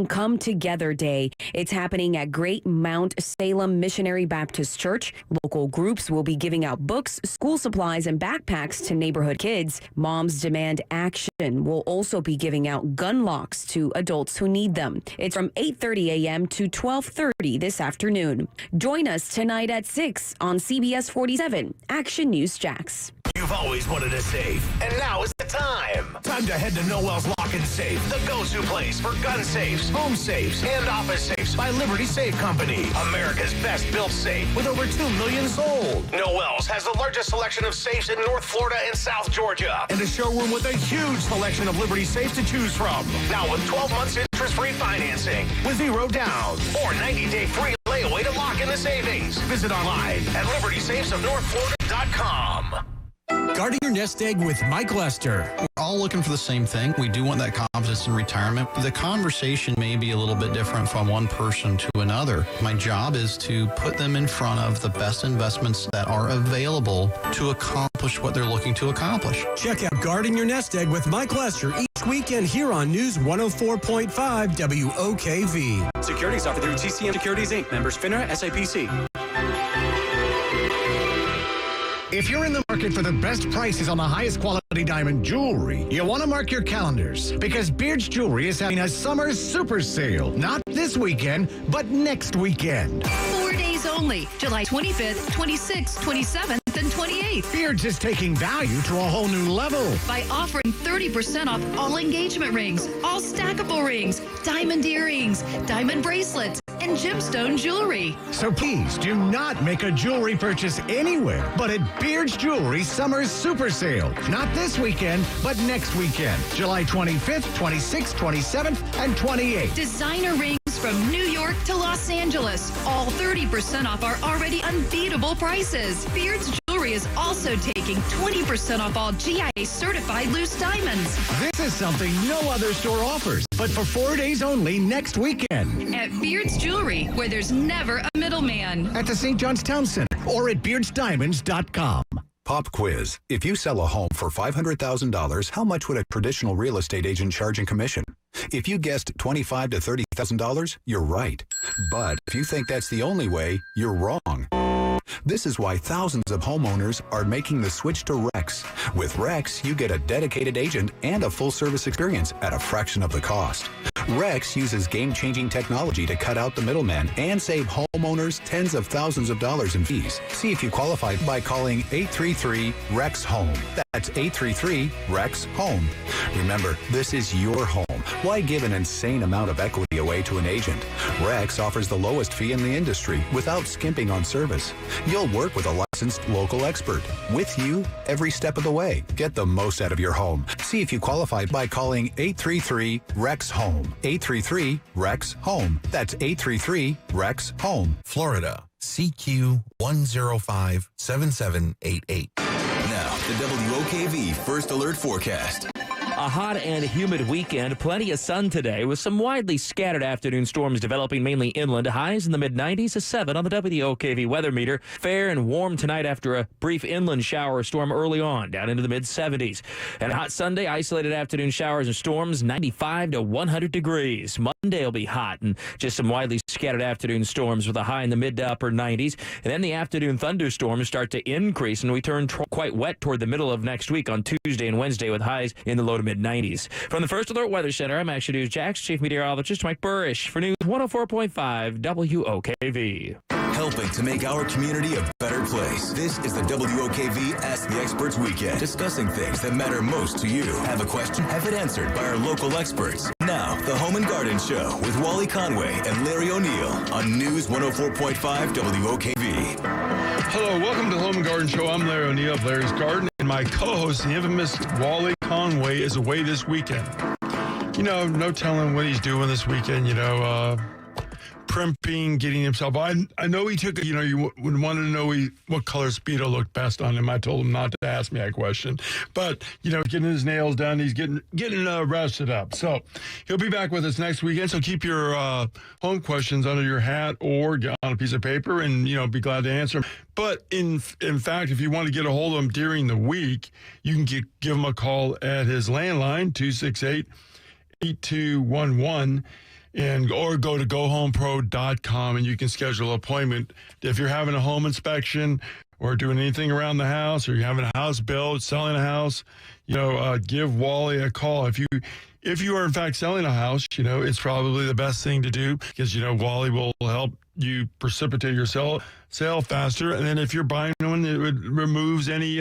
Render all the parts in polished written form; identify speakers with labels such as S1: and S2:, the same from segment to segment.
S1: Come Together Day. It's happening at Great Mount Salem Missionary Baptist Church. Local groups will be giving out books, school supplies, and backpacks to neighborhood kids. Moms Demand Action will also be giving out gun locks to adults who need them. It's from 8:30 a.m. to 12:30 this afternoon. Join us tonight at 6 on CBS 47 Action News Jax.
S2: You've always wanted to save, and now is the time. Time to head to Noel's Lock and Safe, the go-to place for gun safes, home safes, and office safes by Liberty Safe Company. America's best-built safe with over 2 million sold. Noel's has the largest selection of safes in North Florida and South Georgia, and a showroom with a huge selection of Liberty safes to choose from. Now with 12 months interest-free financing with 0 down or 90-day free layaway to lock in the savings. Visit online at libertysafesofnorthflorida.com.
S3: Guarding your nest egg with Mike Lester.
S4: We're all looking for the same thing. We do want that confidence in retirement. The conversation may be a little bit different from one person to another. My job is to put them in front of the best investments that are available to accomplish what they're looking to accomplish.
S3: Check out Guarding Your Nest Egg with Mike Lester each weekend here on News 104.5 WOKV.
S5: Securities offered through TCM Securities Inc. Members FINRA SIPC.
S6: If you're in the market for the best prices on the highest quality diamond jewelry, you want to mark your calendars because Beard's Jewelry is having a summer super sale. Not this weekend, but next weekend.
S7: 4 days only, July 25th, 26th, 27th, and 28th.
S6: Beard's is taking value to a whole new level.
S7: By offering 30% off all engagement rings, all stackable rings, diamond earrings, diamond bracelets, and gemstone jewelry.
S6: So please do not make a jewelry purchase anywhere but at Beard's Jewelry Summer Super Sale. Not this weekend, but next weekend, July 25th, 26th, 27th, and 28th.
S7: Designer rings from New York to Los Angeles, all 30% off our already unbeatable prices. Beard's Jewelry is also taking 20% off all GIA certified loose diamonds.
S6: This is something no other store offers, but for 4 days only next weekend.
S7: At Beard's Jewelry, where there's never a middleman.
S6: At the St. John's Town Center or at beardsdiamonds.com.
S8: Pop quiz. If you sell a home for $500,000, how much would a traditional real estate agent charge in commission? If you guessed $25,000 to $30,000, you're right. But if you think that's the only way, you're wrong. This is why thousands of homeowners are making the switch to Rex. With Rex, you get a dedicated agent and a full-service experience at a fraction of the cost. Rex uses game-changing technology to cut out the middleman and save homeowners tens of thousands of dollars in fees. See if you qualify by calling 833-REX-HOME. That's 833-REX-HOME. Remember, this is your home. Why give an insane amount of equity away to an agent? Rex offers the lowest fee in the industry without skimping on service. You'll work with a licensed local expert with you every step of the way. Get the most out of your home. See if you qualify by calling 833-REX-HOME. 833-REX-HOME. That's 833-REX-HOME.
S9: Florida, CQ 105-7788.
S10: Now, the WOKV First Alert Forecast.
S11: A hot and humid weekend, plenty of sun today with some widely scattered afternoon storms developing mainly inland. Highs in the mid-90s to 7 on the WOKV weather meter. Fair and warm tonight after a brief inland shower or storm early on, down into the mid-70s. And a hot Sunday, isolated afternoon showers and storms, 95 to 100 degrees. Monday will be hot and just some widely scattered afternoon storms with a high in the mid to upper 90s. And then the afternoon thunderstorms start to increase and we turn quite wet toward the middle of next week on Tuesday and Wednesday with highs in the low to mid-90s. From the First Alert Weather Center, I'm Action News Jax Chief Meteorologist Mike Burrish for News 104.5 WOKV.
S10: Helping to make our community a better place. This is the WOKV Ask the Experts Weekend. Discussing things that matter most to you. Have a question? Have it answered by our local experts. Now, the Home and Garden Show with Wally Conway and Larry O'Neill on News 104.5 WOKV.
S12: Hello, welcome to the Home and Garden Show. I'm Larry O'Neill of Larry's Garden, and my co-host, the infamous Wally Conway, is away this weekend. You know, no telling what he's doing this weekend, primping, getting himself. I know he took, you would want to know what color Speedo looked best on him. I told him not to ask me that question. But, getting his nails done, he's getting rested up. So he'll be back with us next weekend. So keep your home questions under your hat or get on a piece of paper and, be glad to answer them. But in fact, if you want to get a hold of him during the week, you can give him a call at his landline, 268-8211. or go to gohomepro.com and you can schedule an appointment. If you're having a home inspection or doing anything around the house, or you're having a house built, selling a house, give Wally a call. If you are in fact selling a house, it's probably the best thing to do because, Wally will help you precipitate your sale faster. And then if you're buying one, it removes any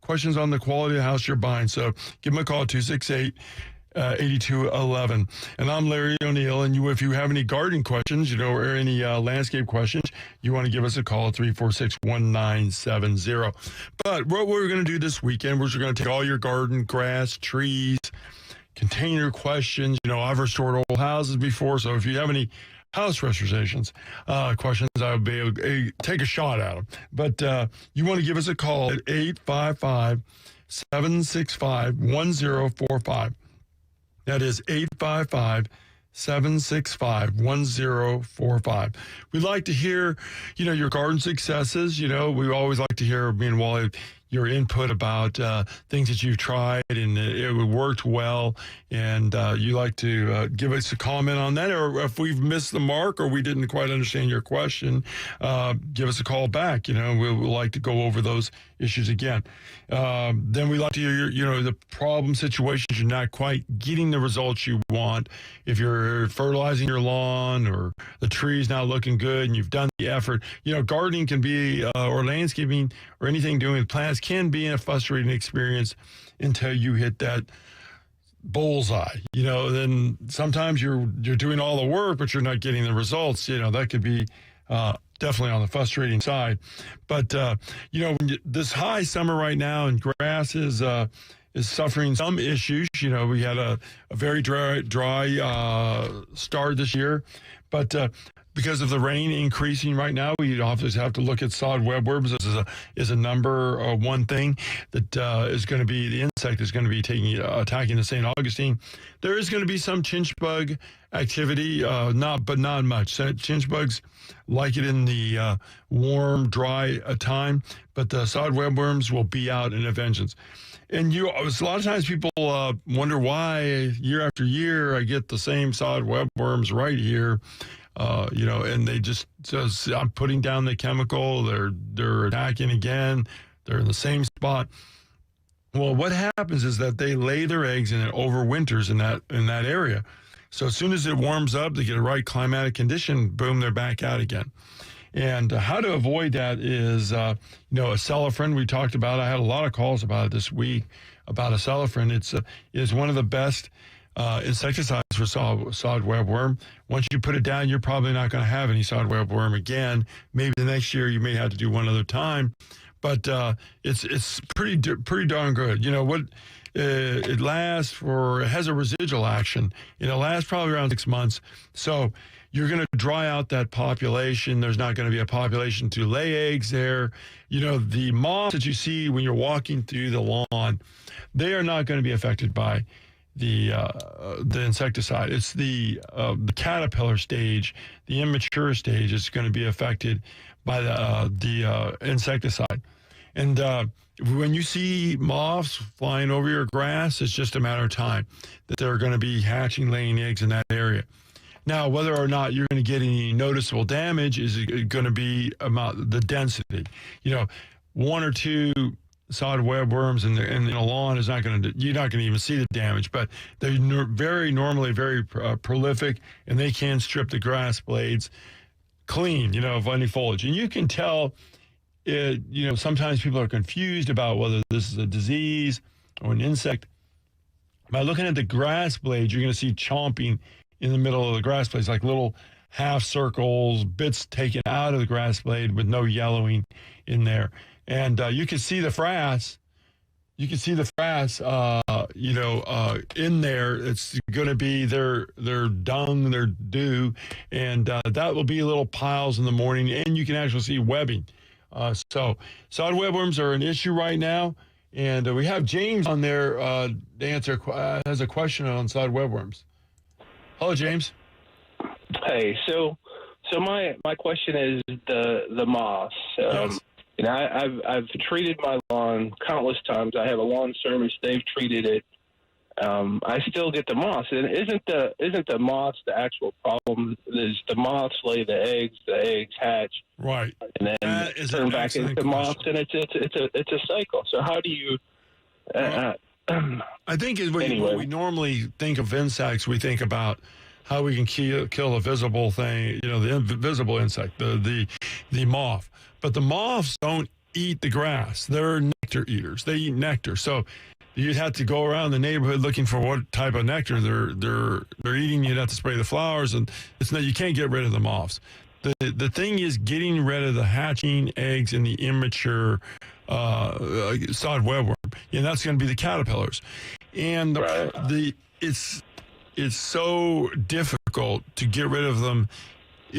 S12: questions on the quality of the house you're buying. So give them a call, 268-8211. And I'm Larry O'Neill. And if you have any gardening questions, or any landscape questions, you want to give us a call at 346-1970. But what we're going to do this weekend was we're going to take all your garden, grass, trees, container questions. I've restored old houses before. So if you have any house restorations questions, I would be able to take a shot at them. But you want to give us a call at 855-765-1045. That is 855-765-1045. We'd like to hear, your garden successes. We always like to hear, me and Wally, your input about things that you've tried and it worked well, and you like to give us a comment on that, or if we've missed the mark or we didn't quite understand your question, give us a call back. We'll like to go over those issues again. Then we like to hear the problem situations you're not quite getting the results you want. If you're fertilizing your lawn or the tree's not looking good and you've done the effort, gardening can be, or landscaping or anything doing with plants can be a frustrating experience until you hit that bullseye. Then sometimes you're doing all the work, but you're not getting the results. That could be definitely on the frustrating side. But, this high summer right now and grass is suffering some issues. We had a very dry start this year, but because of the rain increasing right now, we often have to look at sod webworms. This is a number one thing that is going to be, the insect is going to be attacking the St. Augustine. There is going to be some chinch bug activity, but not much. Chinch bugs like it in the warm, dry time, but the sod webworms will be out in a vengeance. And a lot of times people wonder why year after year I get the same sod webworms right here. And they I'm putting down the chemical, they're attacking again, they're in the same spot. Well, what happens is that they lay their eggs and it overwinters in that area. So as soon as it warms up, they get a right climatic condition, boom, they're back out again. And how to avoid that is, acelephrin we talked about. I had a lot of calls about it this week about acelephrin. It's one of the best insecticides for sod webworm. Once you put it down, you're probably not going to have any sod webworm again. Maybe the next year you may have to do one other time, but it's pretty darn good. It has a residual action. It'll last probably around 6 months. So you're going to dry out that population. There's not going to be a population to lay eggs there. The moths that you see when you're walking through the lawn, they are not going to be affected by the insecticide. It's the caterpillar stage, the immature stage is going to be affected by the insecticide. And when you see moths flying over your grass, it's just a matter of time that they're going to be hatching, laying eggs in that area. Now, whether or not you're going to get any noticeable damage is going to be about the density. One or two sod webworms in a lawn is you're not going to even see the damage, but they're normally very prolific, and they can strip the grass blades clean, of any foliage. And you can tell, sometimes people are confused about whether this is a disease or an insect. By looking at the grass blades, you're going to see chomping in the middle of the grass blades, like little half circles, bits taken out of the grass blade with no yellowing in there. And you can see the frass. You can see the frass, in there. It's going to be their dung, their dew, and that will be little piles in the morning. And you can actually see webbing. So sod webworms are an issue right now. And we have James on there to answer, has a question on sod webworms. Hello, James.
S13: Hey, so my question is the moss.
S12: Yes.
S13: I've treated my lawn countless times. I have a lawn service. They've treated it. I still get the moths. And isn't the moths the actual problem? Is the moths lay the eggs hatch,
S12: right,
S13: and then turn back into moths, and it's a cycle. So how do you?
S12: I think when we normally think of insects, we think about how we can kill a visible thing, the invisible insect, the moth. But the moths don't eat the grass. They're nectar eaters. They eat nectar. So you'd have to go around the neighborhood looking for what type of nectar they're eating. You'd have to spray the flowers, and you can't get rid of the moths. The thing is getting rid of the hatching eggs and the immature sod webworm, and that's going to be the caterpillars. And it's so difficult to get rid of them,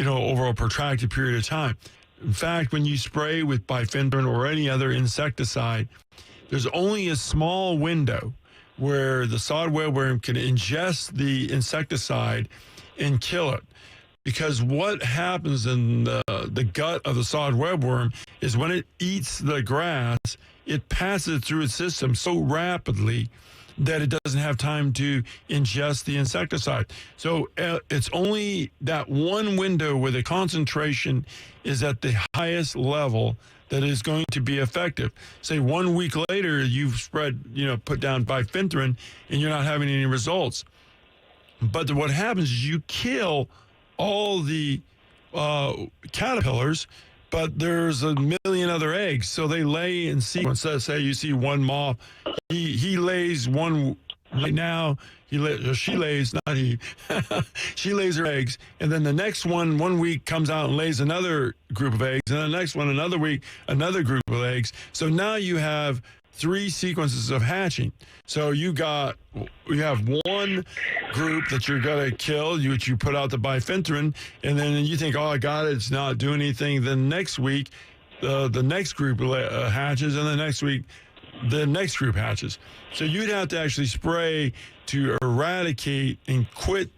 S12: over a protracted period of time. In fact, when you spray with bifenthrin or any other insecticide, there's only a small window where the sod webworm can ingest the insecticide and kill it. Because what happens in the gut of the sod webworm is when it eats the grass, it passes through its system so rapidly that it doesn't have time to ingest the insecticide. So it's only that one window where the concentration is at the highest level that is going to be effective. Say 1 week later, you've put down bifenthrin and you're not having any results. But what happens is you kill all the caterpillars, but there's a million other eggs. So they lay in sequence. Let's say you see one moth. He lays one right now. She lays, not he. She lays her eggs. And then the next one week comes out and lays another group of eggs. And then the next one, another week, another group of eggs. So now you have 3 sequences of hatching. So you have one group that you're going to kill, which you put out the bifenthrin, and then you think, oh, I got it, it's not doing anything. Then next week, the next group hatches, and the next week, the next group hatches. So you'd have to actually spray to eradicate and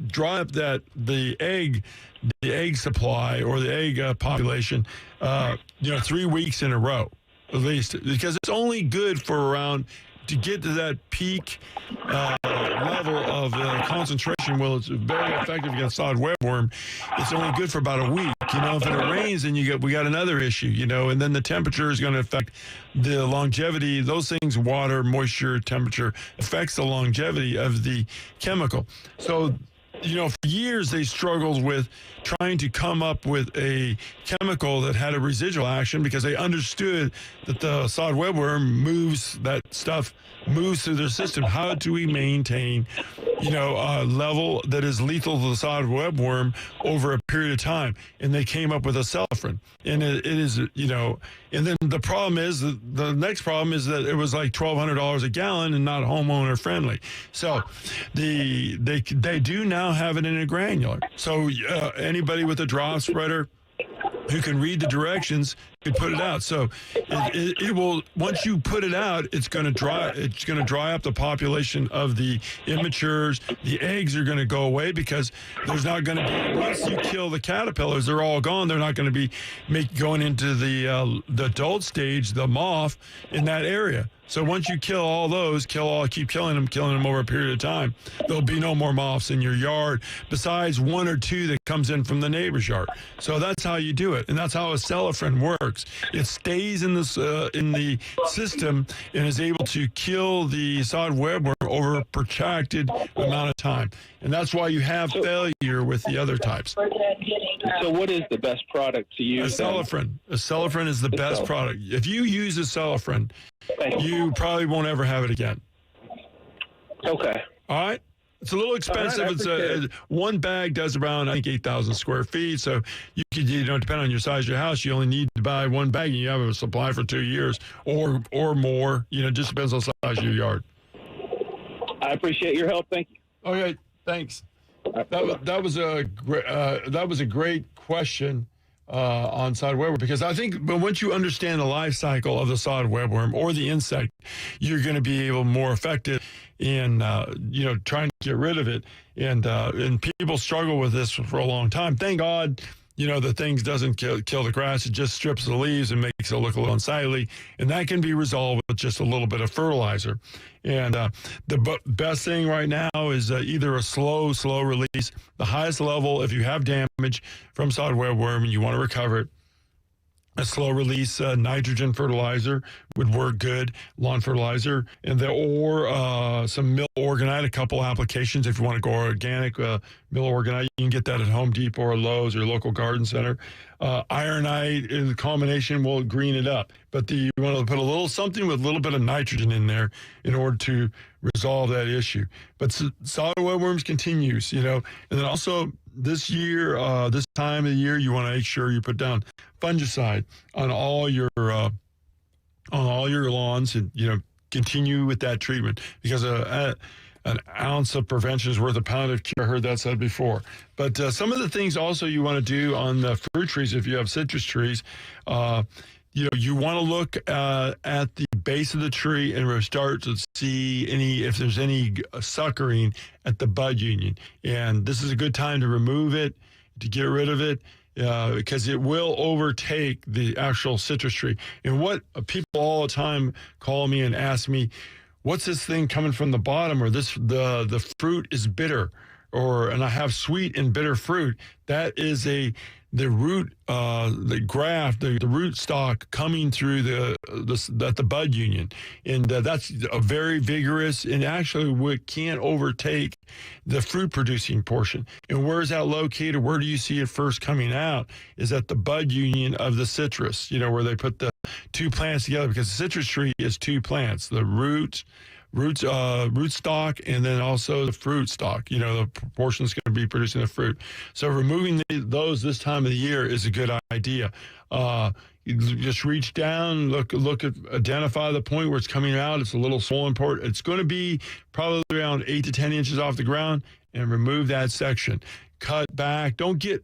S12: dry up the egg supply or the egg population, 3 weeks in a row. At least, because it's only good for around to get to that peak level of concentration. Well, it's very effective against sod webworm. It's only good for about a week. If it rains, then we got another issue. And then the temperature is going to affect the longevity. Those things, water, moisture, temperature, affects the longevity of the chemical. So, for years they struggled with trying to come up with a chemical that had a residual action because they understood that the sod webworm moves through their system. How do we maintain, a level that is lethal to the sod webworm over a period of time? And they came up with acelephrin. And it is, and then the problem is, the next problem is that it was like $1,200 a gallon and not homeowner friendly. So they do now have it in a granular. So anybody with a drop spreader who can read the directions could put it out. So it will, once you put it out, it's going to dry up the population of the immatures. The eggs are going to go away because there's not going to be, once you kill the caterpillars, they're all gone. They're not going to be going into the adult stage, the moth, in that area. So once you kill all those, keep killing them over a period of time, there'll be no more moths in your yard besides 1 or 2 that comes in from the neighbor's yard. So that's how you do it. And that's how acelephrin works. It stays in the system and is able to kill the sod webworm over a protracted amount of time. And that's why you have failure with the other types.
S13: So what is the best product to use?
S12: Acelephrin. Acelephrin is the best product. If you use acelephrin, you probably won't ever have it again.
S13: Okay.
S12: All right. It's a little expensive. It's one bag does around, I think, 8,000 square feet. So you could, depending on your size of your house, you only need to buy one bag and you have a supply for 2 years or more. Just depends on the size of your yard.
S13: I appreciate your help. Thank you.
S12: Okay. Thanks. That was a great question on sod webworm, because I think once you understand the life cycle of the sod webworm or the insect, you're going to be able more effective in trying to get rid of it. And people struggle with this for a long time. Thank God the things doesn't kill the grass. It just strips the leaves and makes it look a little unsightly. And that can be resolved with just a little bit of fertilizer. And the best thing right now is either a slow release. The highest level, if you have damage from spotted webworm and you want to recover it, a slow release nitrogen fertilizer would work good, lawn fertilizer, or some mill organite, a couple applications. If you want to go organic, mill organite, you can get that at Home Depot or Lowe's or local garden center. Ironite in the combination will green it up. But you want to put a little something with a little bit of nitrogen in there in order to resolve that issue. But solid webworms continues, and then also this year, this time of the year, you want to make sure you put down fungicide on all your lawns, and continue with that treatment, because an ounce of prevention is worth a pound of cure. I heard that said before. But some of the things also you want to do on the fruit trees, if you have citrus trees, you want to look at the base of the tree and start to see if there's any suckering at the bud union. And this is a good time to remove it, to get rid of it, because it will overtake the actual citrus tree. And what people all the time call me and ask me, what's this thing coming from the bottom, or the fruit is bitter, and I have sweet and bitter fruit. That is the root, the graft, the root stock coming through the bud union. And that's a very vigorous, and actually what can't overtake the fruit producing portion. And where is that located? Where do you see it first coming out? Is at the bud union of the citrus, where they put the two plants together, because the citrus tree is two plants, the root stock, and then also the fruit stock, the portion that's going to be producing the fruit. So removing those this time of the year is a good idea. You just reach down, identify the point where it's coming out. It's a little swollen part. It's going to be probably around 8 to 10 inches off the ground, and remove that section. Cut back. Don't get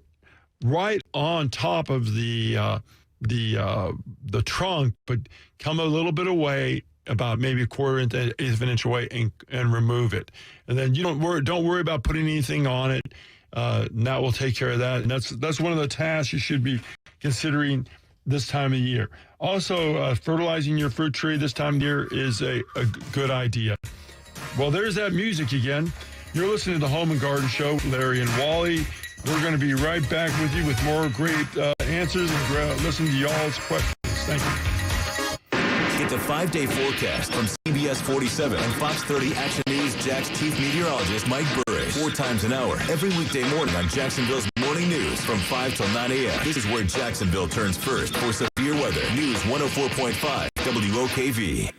S12: right on top of the trunk, but come a little bit away, about maybe a quarter inch, eighth of an inch away, and remove it. And then you don't worry about putting anything on it. And that will take care of that. And that's one of the tasks you should be considering this time of year. Also, fertilizing your fruit tree this time of year is a good idea. Well, there's that music again. You're listening to the Home and Garden Show, Larry and Wally. We're going to be right back with you with more great answers and listen to y'all's questions. Thank you.
S10: Get the 5-day forecast from CBS 47 and Fox 30 Action News Jack's chief meteorologist Mike Burrish. 4 times an hour, every weekday morning on Jacksonville's Morning News from 5 till 9 a.m. This is where Jacksonville turns first for severe weather. News 104.5 WOKV.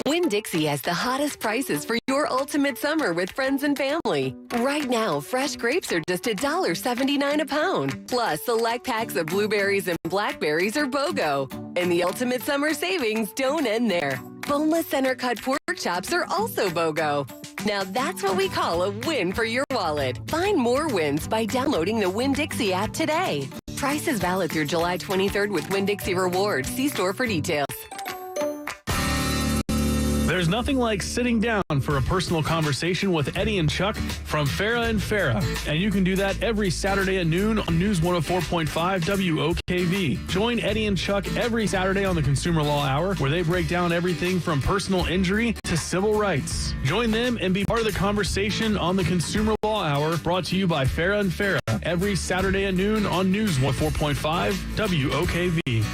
S14: Winn-Dixie has the hottest prices for your ultimate summer with friends and family. Right now, fresh grapes are just $1.79 a pound. Plus, select packs of blueberries and blackberries are BOGO. And the ultimate summer savings don't end there. Boneless center-cut pork chops are also BOGO. Now that's what we call a win for your wallet. Find more wins by downloading the Winn-Dixie app today. Price is valid through July 23rd with Winn-Dixie Rewards. See store for details.
S15: There's nothing like sitting down for a personal conversation with Eddie and Chuck from Farah and Farah. And you can do that every Saturday at noon on News 104.5 WOKV. Join Eddie and Chuck every Saturday on the Consumer Law Hour, where they break down everything from personal injury to civil rights. Join them and be part of the conversation on the Consumer Law Hour, brought to you by Farah and Farah, every Saturday at noon on News 104.5 WOKV.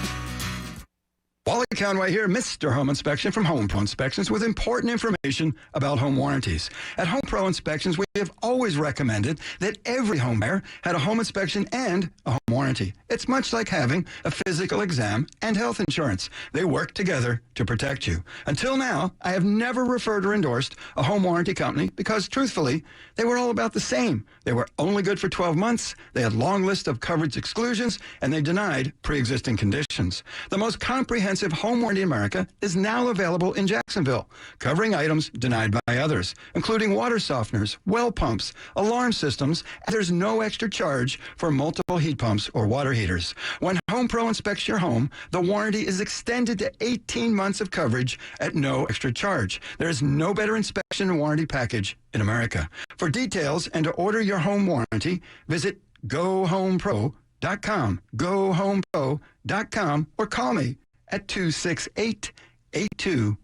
S16: Wally Conway here, Mr. Home Inspection from Home Pro Inspections, with important information about home warranties. At Home Pro Inspections, we have always recommended that every home buyer had a home inspection and a home warranty. It's much like having a physical exam and health insurance. They work together to protect you. Until now, I have never referred or endorsed a home warranty company because, truthfully, they were all about the same. They were only good for 12 months, they had long list of coverage exclusions, and they denied pre-existing conditions. The most comprehensive home warranty in America is now available in Jacksonville, covering items denied by others, including water softeners, well pumps, alarm systems, and there's no extra charge for multiple heat pumps or water heaters. When Home Pro inspects your home, the warranty is extended to 18 months of coverage at no extra charge. There is no better inspection and warranty package in America. For details and to order your home warranty, visit GoHomePro.com. GoHomePro.com, GoHomePro.com, or call me at 268-8211.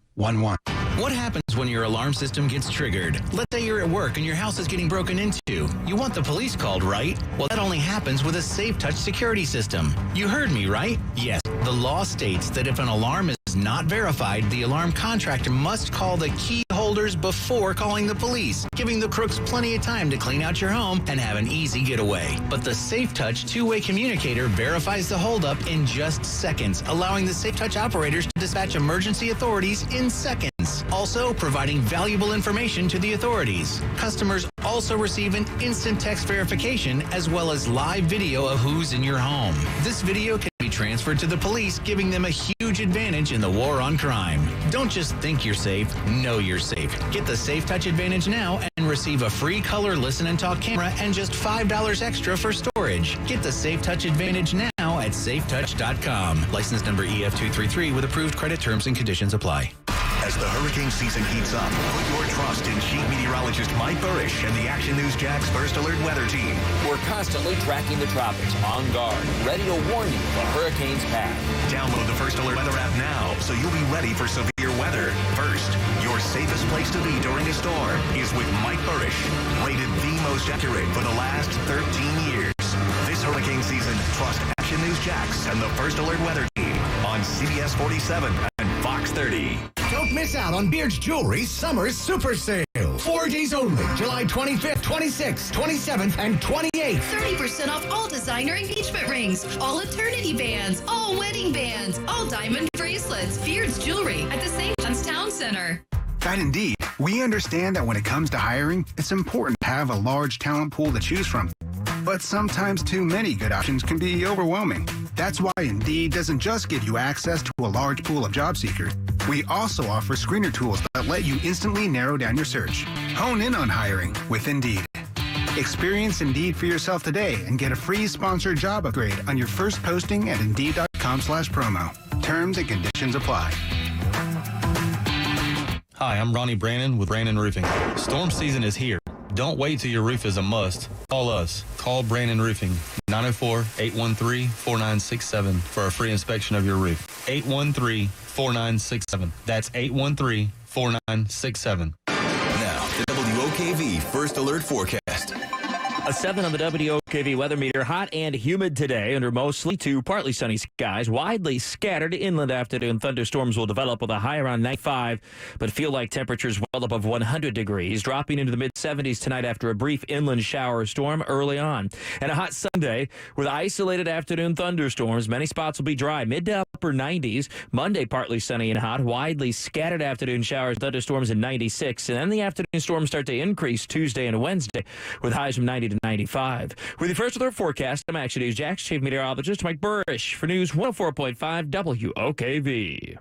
S9: What happens when your alarm system gets triggered? Let's say you're at work and your house is getting broken into. You want the police called, right? Well, that only happens with a SafeTouch security system. You heard me, right? Yes. The law states that if an alarm is not verified, the alarm contractor must call the key holders before calling the police, giving the crooks plenty of time to clean out your home and have an easy getaway. But the SafeTouch two-way communicator verifies the holdup in just seconds, allowing the SafeTouch operators to dispatch emergency authorities in seconds, also providing valuable information to the authorities. Customers also receive an instant text verification as well as live video of who's in your home. This video can be transferred to the police, giving them a huge advantage in the war on crime. Don't just think you're safe, know you're safe. Get the SafeTouch Advantage now and receive a free color listen and talk camera and just $5 extra for storage. Get the SafeTouch Advantage now at safetouch.com. License number EF233 with approved credit terms and conditions apply.
S2: As the hurricane season heats up, put your trust in Chief Meteorologist Mike Burrish and the Action News Jax First Alert Weather Team.
S17: We're constantly tracking the tropics, on guard, ready to warn you of a hurricane's path.
S2: Download the First Alert Weather app now so you'll be ready for severe weather. First, your safest place to be during a storm is with Mike Burrish, rated the most accurate for the last 13 years. This hurricane season, trust Action News Jax and the First Alert Weather Team on CBS 47 and Fox 30.
S6: Don't miss out on Beard's Jewelry Summer Super Sale. 4 days only, July 25th, 26th, 27th, and 28th.
S7: 30% off all designer engagement rings, all eternity bands, all wedding bands, all diamond bracelets. Beard's Jewelry at the St. John's Town Center.
S18: At Indeed, we understand that when it comes to hiring, it's important to have a large talent pool to choose from. But sometimes too many good options can be overwhelming. That's why Indeed doesn't just give you access to a large pool of job seekers. We also offer screener tools that let you instantly narrow down your search. Hone in on hiring with Indeed. Experience Indeed for yourself today and get a free sponsored job upgrade on your first posting at Indeed.com/promo. Terms and conditions apply.
S19: Hi, I'm Ronnie Brannon with Brannon Roofing. Storm season is here. Don't wait till your roof is a must. Call us. Call Brannon Roofing, 904-813-4967 for a free inspection of your roof. 813-4967. That's 813-4967.
S10: Now, the WOKV First Alert Forecast.
S11: A 7 on the WOKV weather meter. Hot and humid today under mostly to partly sunny skies. Widely scattered inland afternoon thunderstorms will develop with a high around 95, but feel like temperatures well above 100 degrees, dropping into the mid-70s tonight after a brief inland shower storm early on. And a hot Sunday with isolated afternoon thunderstorms. Many spots will be dry, mid to upper 90s. Monday, partly sunny and hot. Widely scattered afternoon showers, thunderstorms in 96. And then the afternoon storms start to increase Tuesday and Wednesday with highs from 90 to 95. With the First Alert forecast, I'm Action News Jax Chief Meteorologist Mike Burrish for News 104.5 WOKV.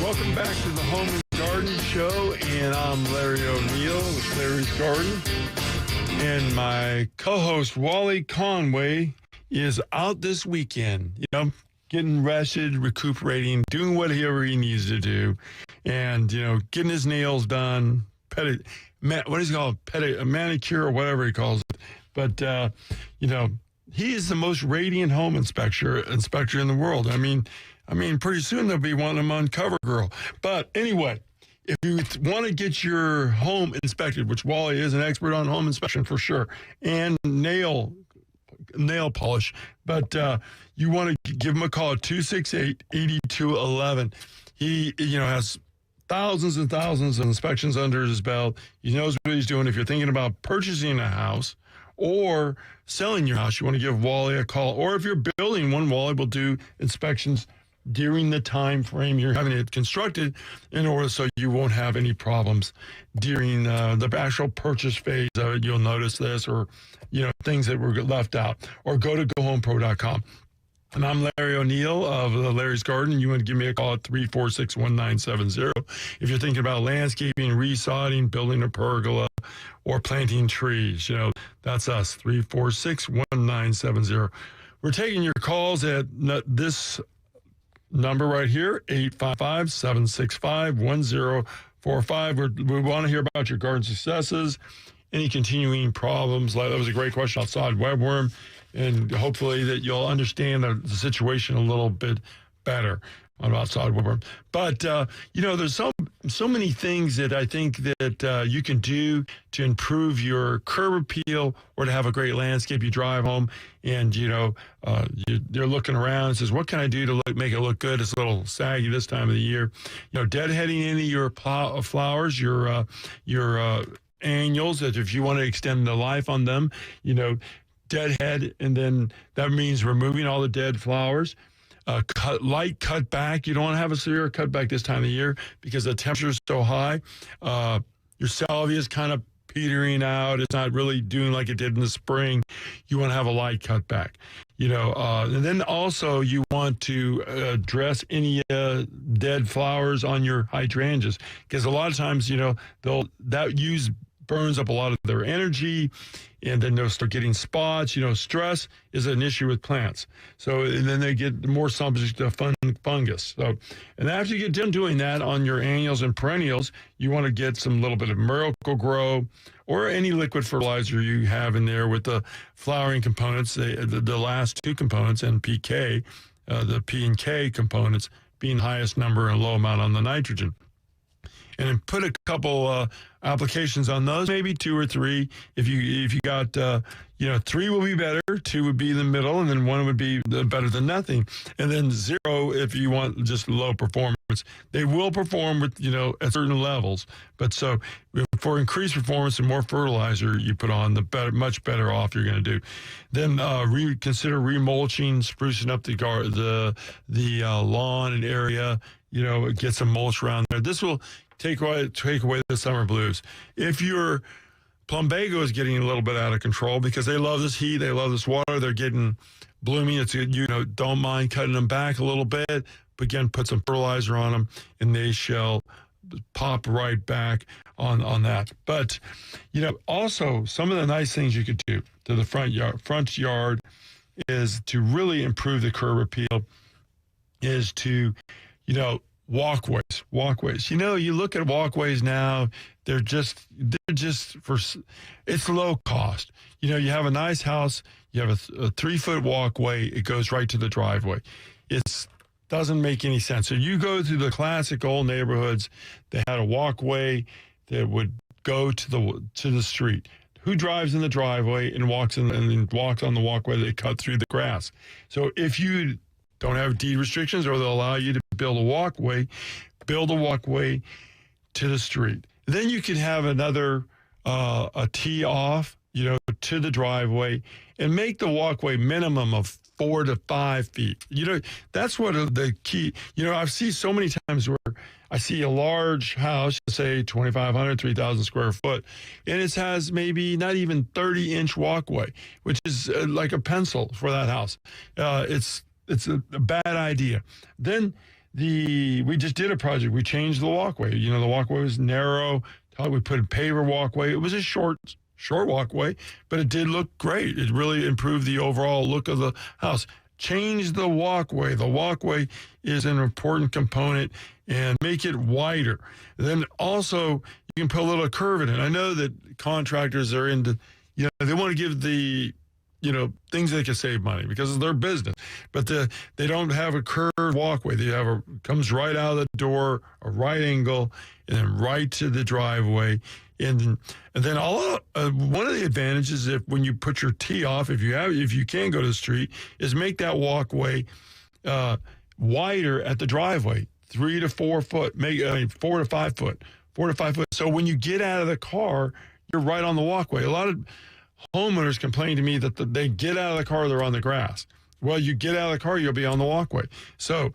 S12: Welcome back to the Home and Garden Show, and I'm Larry O'Neill with Larry's Garden. And my co-host Wally Conway is out this weekend, getting rested, recuperating, doing whatever he needs to do, and, getting his nails done, what is it called? A manicure or whatever he calls it. But, he is the most radiant home inspector in the world. I mean, pretty soon there'll be one of them on CoverGirl. But anyway, if you want to get your home inspected, which Wally is an expert on home inspection for sure, and nail polish, but you want to give him a call at 268-8211. He, has thousands and thousands of inspections under his belt. He knows what he's doing. If you're thinking about purchasing a house or selling your house, you want to give Wally a call. Or if you're building one, Wally will do inspections during the time frame you're having it constructed in order so you won't have any problems during the actual purchase phase of it. You'll notice this or, things that were left out. Or go to GoHomePro.com. And I'm Larry O'Neill of Larry's Garden. You want to give me a call at 346-1970. If you're thinking about landscaping, resodding, building a pergola, or planting trees, that's us, 346-1970. We're taking your calls at this number right here, 855-765-1045. We want to hear about your garden successes. any continuing problems. That was a great question on sod webworm, and hopefully that you'll understand the situation a little bit better about sod webworm. But, there's so many things that I think that you can do to improve your curb appeal or to have a great landscape. You drive home and, you're looking around and says, what can I do to make it look good? It's a little saggy this time of the year. Deadheading any of your flowers, your annuals, that if you want to extend the life on them, deadhead, and then that means removing all the dead flowers. Light cut back. You don't want to have a severe cutback this time of the year because the temperature is so high. Your salvia is kind of petering out. It's not really doing like it did in the spring. You want to have a light cutback. And then also you want to address any dead flowers on your hydrangeas, because a lot of times, burns up a lot of their energy, and then they'll start getting spots. Stress is an issue with plants. So, and then they get more subject to fungus. So, and after you get done doing that on your annuals and perennials, you want to get some little bit of Miracle-Gro or any liquid fertilizer you have in there with the flowering components, the last two components, NPK, the P and K components being highest number and low amount on the nitrogen. And then put a couple applications on those, maybe 2 or 3. If you got 3 will be better, 2 would be in the middle, and then 1 would be better than nothing, and then 0 if you want just low performance. They will perform with at certain levels, but so for increased performance and more fertilizer you put on, much better off you're going to do. Then consider remulching, sprucing up the lawn and area. Get some mulch around there. This will take away the summer blues. If your plumbago is getting a little bit out of control because they love this heat, they love this water, they're getting blooming, don't mind cutting them back a little bit, but again, put some fertilizer on them and they shall pop right back on that. But, also some of the nice things you could do to the front yard is to really improve the curb appeal, is to, walkways. You look at walkways now, they're just for, it's low cost. You have a nice house, you have a 3-foot walkway, it goes right to the driveway. It doesn't make any sense. So you go through the classic old neighborhoods, they had a walkway that would go to the street. Who drives in the driveway and walks on the walkway they cut through the grass? So if you don't have deed restrictions, or they'll allow you to build a walkway to the street. Then you can have another a tee off, to the driveway, and make the walkway minimum of 4 to 5 feet. That's what the key. I've seen so many times where I see a large house, say 2,500, 3,000 square foot, and it has maybe not even 30-inch walkway, which is like a pencil for that house. It's a bad idea. Then we just did a project. We changed the walkway. The walkway was narrow. We put a paver walkway. It was a short walkway, but it did look great. It really improved the overall look of the house. Change the walkway. The walkway is an important component, and make it wider. Then also you can put a little curve in it. I know that contractors are into, they want to give the things they can save money because it's their business. But they don't have a curved walkway. They have comes right out of the door, a right angle, and then right to the driveway. And then one of the advantages, when you put your tee off, if you can go to the street, is make that walkway wider at the driveway, 3 to 4 foot, 4 to 5 foot, 4 to 5 foot. So when you get out of the car, you're right on the walkway. A lot of homeowners complain to me that they get out of the car, they're on the grass. Well, you get out of the car, you'll be on the walkway. So,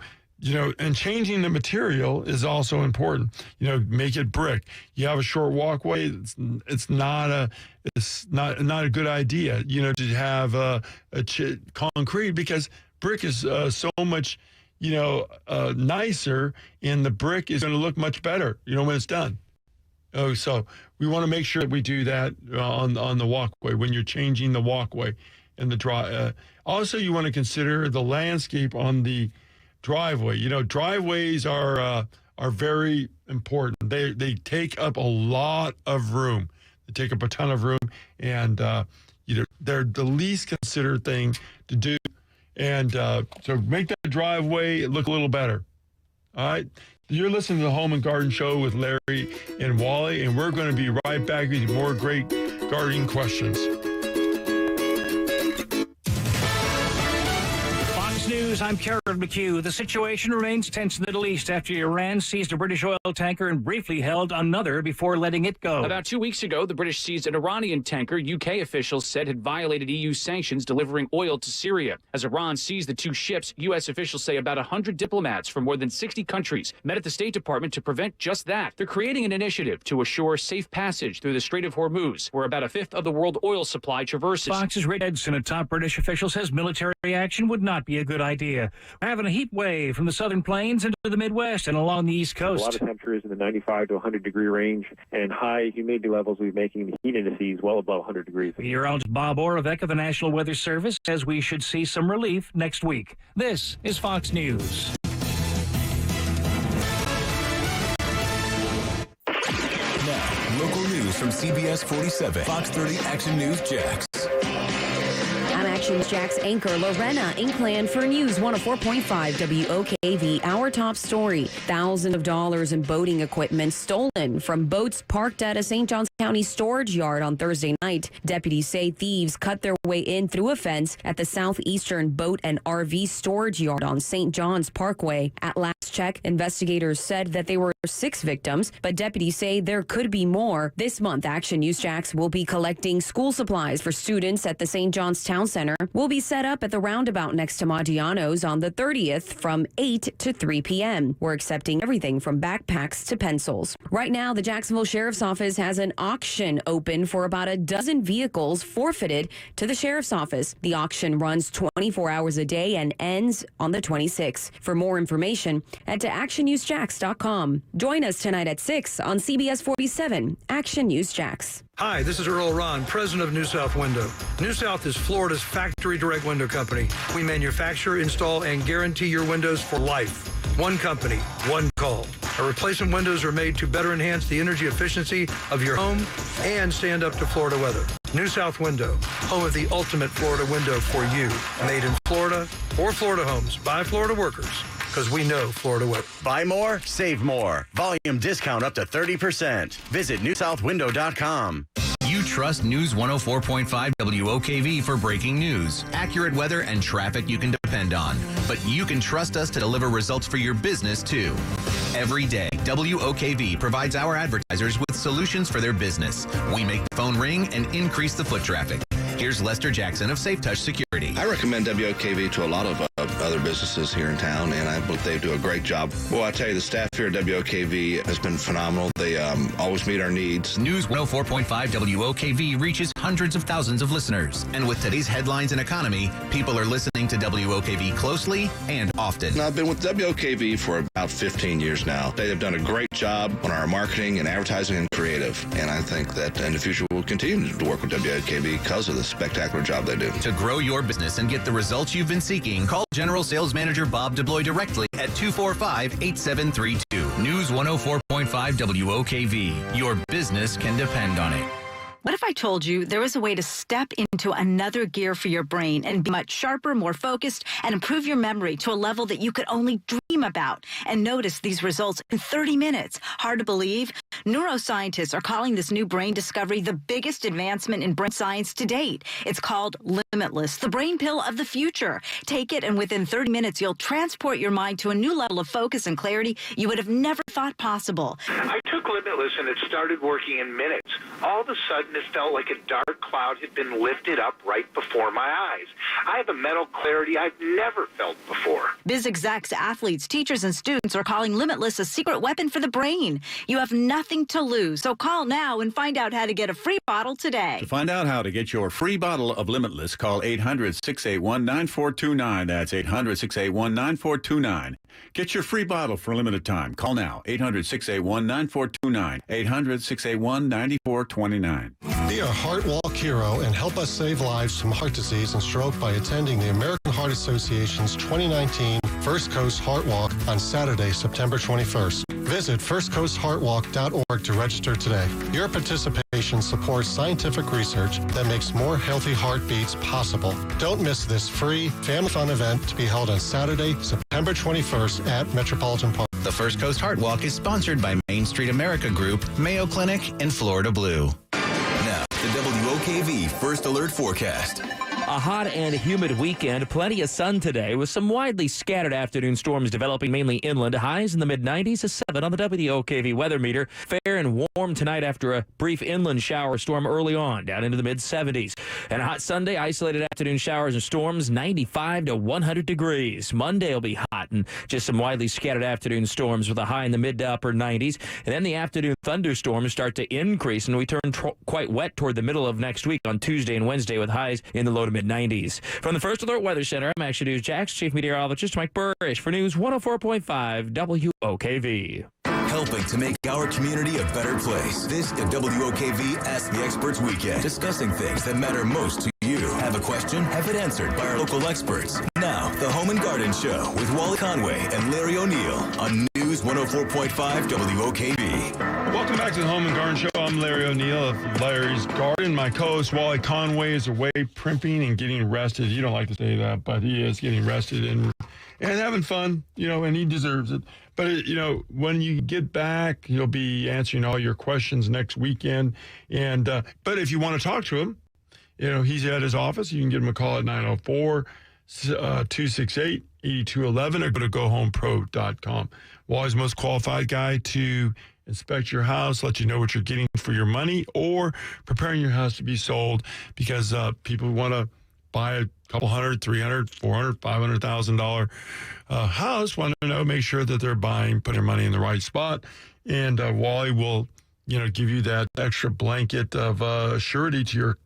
S12: and changing the material is also important. Make it brick. You have a short walkway, it's not a good idea, to have concrete, because brick is so much, nicer, and the brick is going to look much better, when it's done. So we want to make sure that we do that on the walkway when you're changing the walkway and the drive. Also, you want to consider the landscape on the driveway. Driveways are very important. They take up a lot of room. They take up a ton of room, and they're the least considered thing to do. And so make that driveway look a little better. All right? You're listening to the Home and Garden Show with Larry and Wally, and we're going to be right back with more great gardening questions.
S20: News, I'm Karen McHugh. The situation remains tense in the Middle East after Iran seized a British oil tanker and briefly held another before letting it go.
S5: About 2 weeks ago, the British seized an Iranian tanker UK officials said had violated EU sanctions delivering oil to Syria. As Iran seized the two ships, U.S. officials say about 100 diplomats from more than 60 countries met at the State Department to prevent just that. They're creating an initiative to assure safe passage through the Strait of Hormuz, where about a fifth of the world oil supply traverses.
S20: Fox's Rick Edson, a top British official, says military action would not be a good idea. We're having a heat wave from the southern plains into the Midwest and along the East Coast.
S21: A lot of temperatures in the 95 to 100 degree range, and high humidity levels will be making the heat indices well above 100 degrees.
S20: Meteorologist Bob Oravec of the National Weather Service says we should see some relief next week. This is Fox News.
S10: Now, local news from CBS 47, Fox 30 Action News Jax.
S1: I'm Action Jax anchor Lorena Inkland for News 104.5 WOKV. Our top story, thousands of dollars in boating equipment stolen from boats parked at a St. Johns County storage yard on Thursday night. Deputies say thieves cut their way in through a fence at the Southeastern Boat and RV storage yard on St. John's Parkway. At last check, investigators said that they were 6 victims, but deputies say there could be more. This month, Action News Jax will be collecting school supplies for students at the St. John's Town Center. Will be set up at the roundabout next to Maggiano's on the 30th from 8 to 3 p.m. We're accepting everything from backpacks to pencils. Right now, the Jacksonville Sheriff's Office has an auction open for about a dozen vehicles forfeited to the Sheriff's Office. The auction runs 24 hours a day and ends on the 26th. For more information, head to actionnewsjax.com. Join us tonight at 6 on CBS 47, Action News Jax.
S22: Hi, this is Earl Ron, president of New South Window. New South is Florida's factory direct window company. We manufacture, install, and guarantee your windows for life. One company, one call. Our replacement windows are made to better enhance the energy efficiency of your home and stand up to Florida weather. New South Window, home of the ultimate Florida window for you. Made in Florida, for Florida homes, by Florida workers. Because we know Florida weather.
S23: Buy more, save more. Volume discount up to 30%. Visit newsouthwindow.com.
S9: You trust News 104.5 WOKV for breaking news, accurate weather, and traffic you can depend on. But you can trust us to deliver results for your business, too. Every day, WOKV provides our advertisers with solutions for their business. We make the phone ring and increase the foot traffic. Here's Lester Jackson of Safe Touch Security.
S24: I recommend WOKV to a lot of other businesses here in town, and I believe they do a great job. Well, I tell you, the staff here at WOKV has been phenomenal. They always meet our needs.
S9: News 104.5 WOKV reaches hundreds of thousands of listeners. And with today's headlines and economy, people are listening to WOKV closely and often.
S24: I've been with WOKV for about 15 years now. They have done a great job on our marketing and advertising and creative, and I think that in the future we'll continue to work with WOKV because of the spectacular job they do.
S9: To grow your business and get the results you've been seeking, call General Sales Manager Bob DeBloy directly at 245-8732. News 104.5 WOKV. Your business can depend on it.
S25: What if I told you there was a way to step into another gear for your brain and be much sharper, more focused, and improve your memory to a level that you could only dream about and notice these results in 30 minutes? Hard to believe? Neuroscientists are calling this new brain discovery the biggest advancement in brain science to date. It's called Limitless, the brain pill of the future. Take it, and within 30 minutes, you'll transport your mind to a new level of focus and clarity you would have never thought possible.
S26: I took Limitless, and it started working in minutes. All of a sudden, it felt like a dark cloud had been lifted up right before my eyes. I have a mental clarity I've never felt before.
S25: Biz execs, athletes, teachers, and students are calling Limitless a secret weapon for the brain. You have nothing to lose, so call now and find out how to get a free bottle today.
S27: To find out how to get your free bottle of Limitless, call 800-681-9429. That's 800-681-9429. Get your free bottle for a limited time. Call now, 800-681-9429, 800-681-9429.
S28: Be a Heart Walk hero and help us save lives from heart disease and stroke by attending the American Heart Association's 2019 First Coast Heart Walk on Saturday, September 21st. Visit firstcoastheartwalk.org to register today. Your participation supports scientific research that makes more healthy heartbeats possible. Don't miss this free family fun event to be held on Saturday, September 21st at Metropolitan Park.
S9: The First Coast Heart Walk is sponsored by Main Street America Group, Mayo Clinic, and Florida Blue.
S10: Now, the WOKV First Alert Forecast.
S11: A hot and humid weekend, plenty of sun today with some widely scattered afternoon storms developing mainly inland. Highs in the mid-90s to 7 on the WOKV weather meter. Fair and warm tonight after a brief inland shower storm early on, down into the mid-70s. And a hot Sunday, isolated afternoon showers and storms, 95 to 100 degrees. Monday will be hot and just some widely scattered afternoon storms with a high in the mid to upper 90s. And then the afternoon thunderstorms start to increase, and we turn quite wet toward the middle of next week on Tuesday and Wednesday with highs in the low to mid-90s. From the First Alert Weather Center, I'm Action News Jax Chief Meteorologist Mike Burrish for News 104.5 WOKV.
S10: Helping to make our community a better place. This is WOKV Ask the Experts Weekend. Discussing things that matter most to you. Have a question? Have it answered by our local experts. Now, the Home and Garden Show with Wally Conway and Larry O'Neill on News 104.5 WOKV.
S12: Welcome back to the Home and Garden Show. I'm Larry O'Neill of Larry's Garden. My co-host Wally Conway is away primping and getting rested. You don't like to say that, but he is getting rested and having fun, and he deserves it. But, when you get back, he'll be answering all your questions next weekend. And but if you want to talk to him, he's at his office. You can give him a call at 904-268-8211 or go to gohomepro.com. Wally's most qualified guy to inspect your house, let you know what you're getting for your money, or preparing your house to be sold, because people want to buy a couple $100,000, $300,000, $400,000, $500,000 house, want to make sure that they're putting their money in the right spot. And Wally will, give you that extra blanket of surety to your,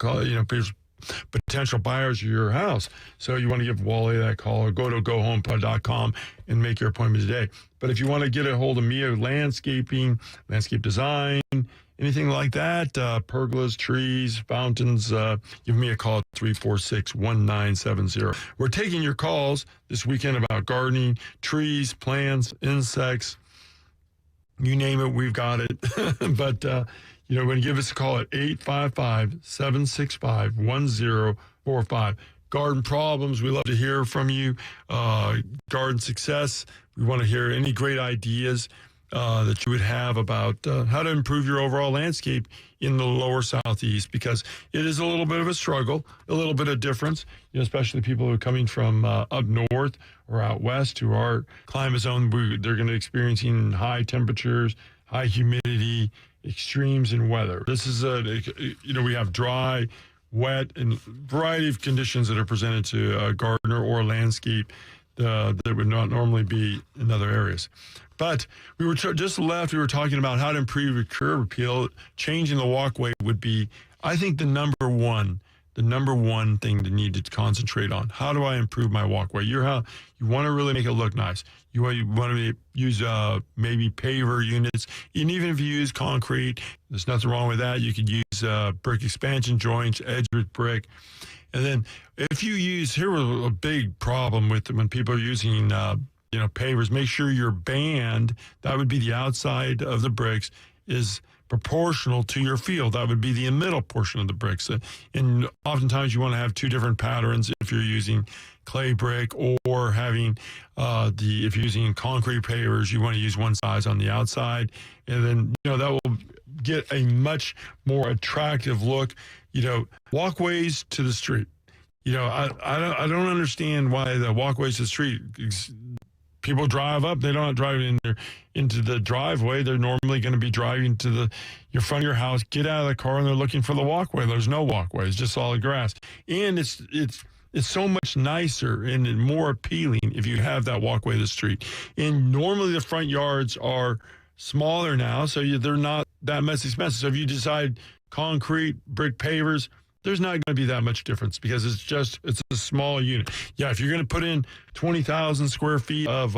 S12: potential buyers of your house. So you want to give Wally that call or go to gohomepro.com and make your appointment today. But if you want to get a hold of me of landscaping, landscape design, anything like that, pergolas, trees, fountains, give me a call at 346-1970. We're taking your calls this weekend about gardening, trees, plants, insects, you name it, we've got it. But, when you give us a call at 855-765-1045. Garden problems, we love to hear from you. Garden success, we want to hear any great ideas that you would have about how to improve your overall landscape in the lower southeast, because it is a little bit of a struggle, a little bit of difference, especially people who are coming from up north or out west who are climate zone. They're going to be experiencing high temperatures, high humidity, extremes in weather. This is we have dry, wet, and variety of conditions that are presented to a gardener or landscape that would not normally be in other areas. But we were just left, we were talking about how to improve your curb appeal. Changing the walkway would be, I think, the number one thing to need to concentrate on. How do I improve my walkway? You want to really make it look nice. You want to use maybe paver units. And even if you use concrete, there's nothing wrong with that. You could use brick expansion joints, edged with brick. And then if you use, here was a big problem with when people are using pavers, make sure your band, that would be the outside of the bricks, is proportional to your field. That would be the middle portion of the bricks. And oftentimes you want to have two different patterns if you're using clay brick or having if you're using concrete pavers, you want to use one size on the outside. And then, that will get a much more attractive look. Walkways to the street. I don't understand why the walkways to the street, people drive up, they don't drive into the driveway. They're normally going to be driving to your front of your house, get out of the car, and they're looking for the walkway. There's no walkway. It's just solid grass. And it's so much nicer and more appealing if you have that walkway to the street. And normally the front yards are smaller now, so they're not that much expensive. So if you decide concrete, brick pavers, there's not going to be that much difference because it's a small unit. Yeah, if you're going to put in 20,000 square feet of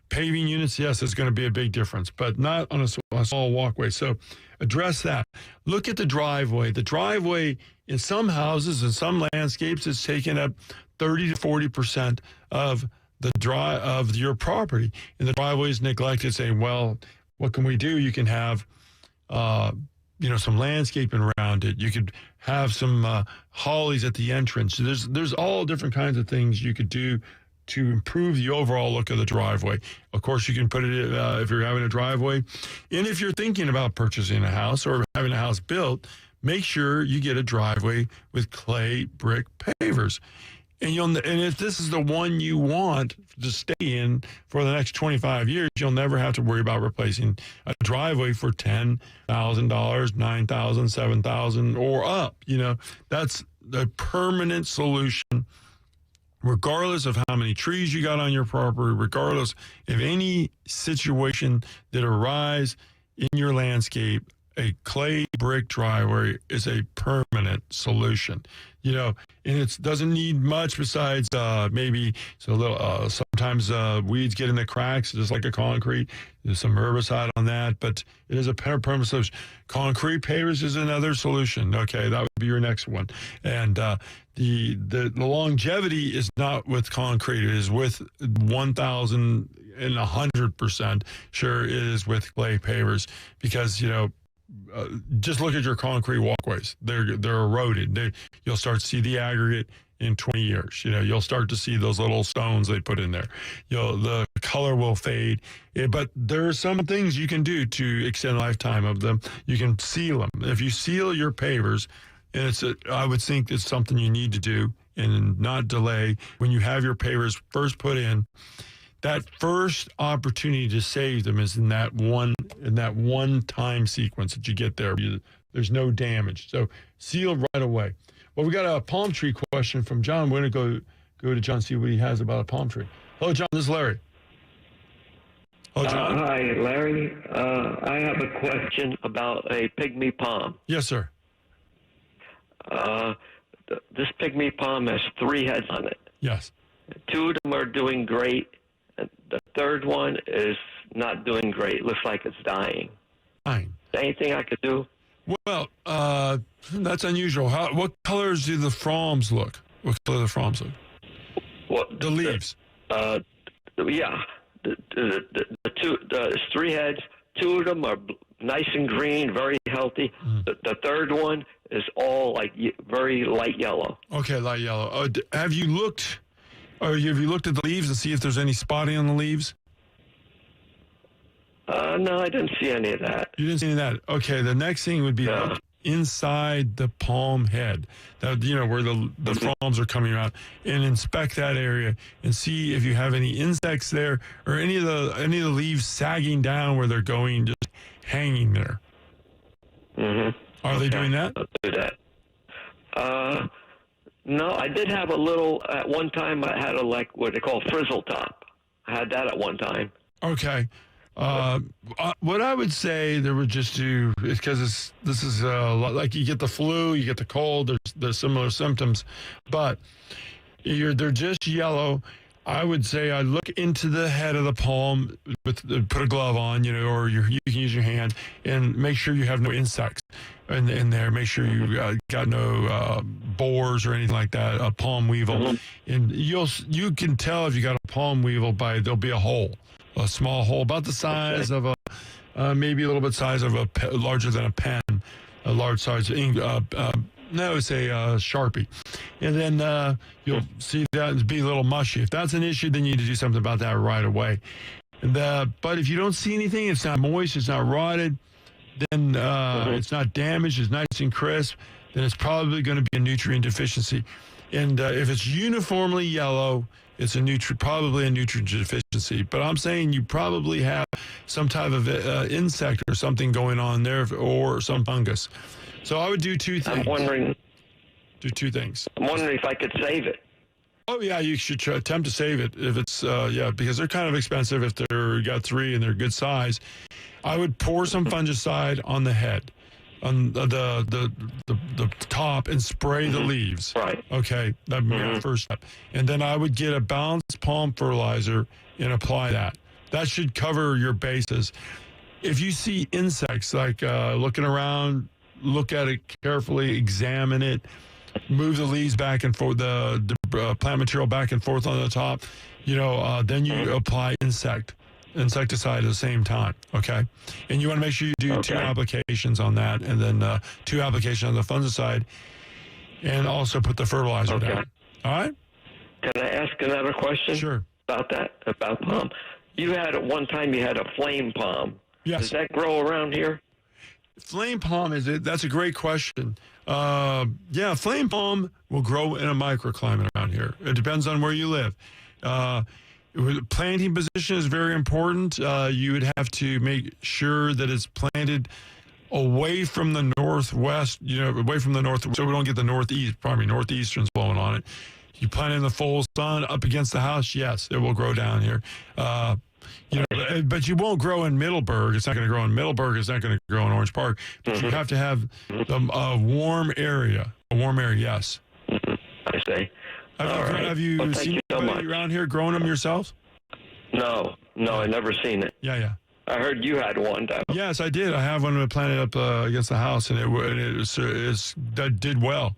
S12: paving units, yes, it's going to be a big difference, but not on a small walkway. So address that. Look at the driveway. The driveway in some houses and some landscapes is taking up 30 to 40% of of your property. And the driveway is neglected, saying, well, what can we do? You can have, some landscaping around it. You could have some hollies at the entrance. There's all different kinds of things you could do to improve the overall look of the driveway. Of course, you can put it if you're having a driveway. And if you're thinking about purchasing a house or having a house built, make sure you get a driveway with clay brick pavers. And if this is the one you want to stay in for the next 25 years, you'll never have to worry about replacing a driveway for $10,000, $9,000, $7,000 or up. That's the permanent solution, regardless of how many trees you got on your property, regardless of any situation that arise in your landscape. A clay brick driveway is a permanent solution, and it doesn't need much besides maybe sometimes weeds get in the cracks, just like a concrete. There's some herbicide on that, but it is a permanent solution. Concrete pavers is another solution. Okay, that would be your next one. And the longevity is not with concrete. It is with 1,100% sure it is with clay pavers because, just look at your concrete walkways. They're eroded. You'll start to see the aggregate in 20 years. You'll start to see those little stones they put in there. The color will fade. But there are some things you can do to extend the lifetime of them. You can seal them. If you seal your pavers, and I would think it's something you need to do and not delay when you have your pavers first put in. That first opportunity to save them is in that one time sequence that you get there. There's no damage. So seal right away. Well, we got a palm tree question from John. We're going to go to John, see what he has about a palm tree. Hello, John. This is Larry. Hello, John.
S3: Hi, Larry. I have a question about a pygmy palm.
S12: Yes, sir.
S3: This pygmy palm has 3 heads on it.
S12: Yes.
S3: 2 of them are doing great. The third one is not doing great. Looks like it's dying.
S12: Fine.
S3: Anything I could do?
S12: Well, that's unusual. What colors do the fronds look? What color do the fronds look? The leaves.
S3: Yeah. There's 3 heads. 2 of them are nice and green, very healthy. The third one is all like very light yellow.
S12: Okay, light yellow. Have you looked at the leaves and see if there's any spotting on the leaves?
S3: No, I didn't see any of that.
S12: You didn't see any of that? Okay, the next thing would be inside the palm head, where the fronds are coming out, and inspect that area and see if you have any insects there or any of the leaves sagging down where they're going, just hanging there.
S3: Mm-hmm.
S12: Are they doing that?
S3: I'll do that. No, I did have a little, at one time I had what they call frizzle top. I had that at one time.
S12: Okay. What I would say they would just do is because this is like you get the flu, you get the cold, there's similar symptoms, but they're just yellow. I would say I look into the head of the palm, put a glove on, or you can use your hand and make sure you have no insects in there. Make sure you got no boars or anything like that. A palm weevil, and you can tell if you got a palm weevil by there'll be a hole. A small hole, about the size of maybe a little bit size of larger than a pen, a large size ink. It's a Sharpie. And then you'll see that be a little mushy. If that's an issue, then you need to do something about that right away. But if you don't see anything, it's not moist, it's not rotted, then it's not damaged, it's nice and crisp, then it's probably going to be a nutrient deficiency. And if it's uniformly yellow, it's probably a nutrient deficiency. But I'm saying you probably have some type of insect or something going on there, or some fungus. So I would do 2 things.
S3: I'm wondering.
S12: Do 2 things.
S3: I'm wondering if I could save it.
S12: Oh yeah, you should attempt to save it if it's because they're kind of expensive if they're got 3 and they're good size. I would pour some fungicide on the head, on the top, and spray the leaves.
S3: Right.
S12: Okay, that'd be my first step. And then I would get a balanced palm fertilizer and apply that. That should cover your bases. If you see insects, like looking around, look at it carefully, examine it. move the leaves back and forth, the plant material back and forth on the top, then you apply insecticide at the same time, okay? And you want to make sure you do 2 applications on that, and then 2 applications on the fungicide, and also put the fertilizer down. All right?
S3: Can I ask another question?
S12: Sure.
S3: About that, about palm. You had, at one time, you had a flame palm.
S12: Yes.
S3: Does that grow around here?
S12: Flame palm, that's a great question. Flame palm will grow in a microclimate around here. It depends on where you live. Planting position is very important. You would have to make sure that it's planted away from the northwest, away from the north, so we don't get the northeasterns blowing on it. You plant it in the full sun up against the house, yes, it will grow down here. But you won't grow in Middleburg. It's not going to grow in Middleburg. It's not going to grow in Orange Park. But you have to have a warm area. A warm area, yes.
S3: I see.
S12: Have you seen anybody around here growing them yourselves?
S3: No, I never seen it.
S12: Yeah.
S3: I heard you had one, though.
S12: Yes, I did. I have one planted up against the house, and that did well.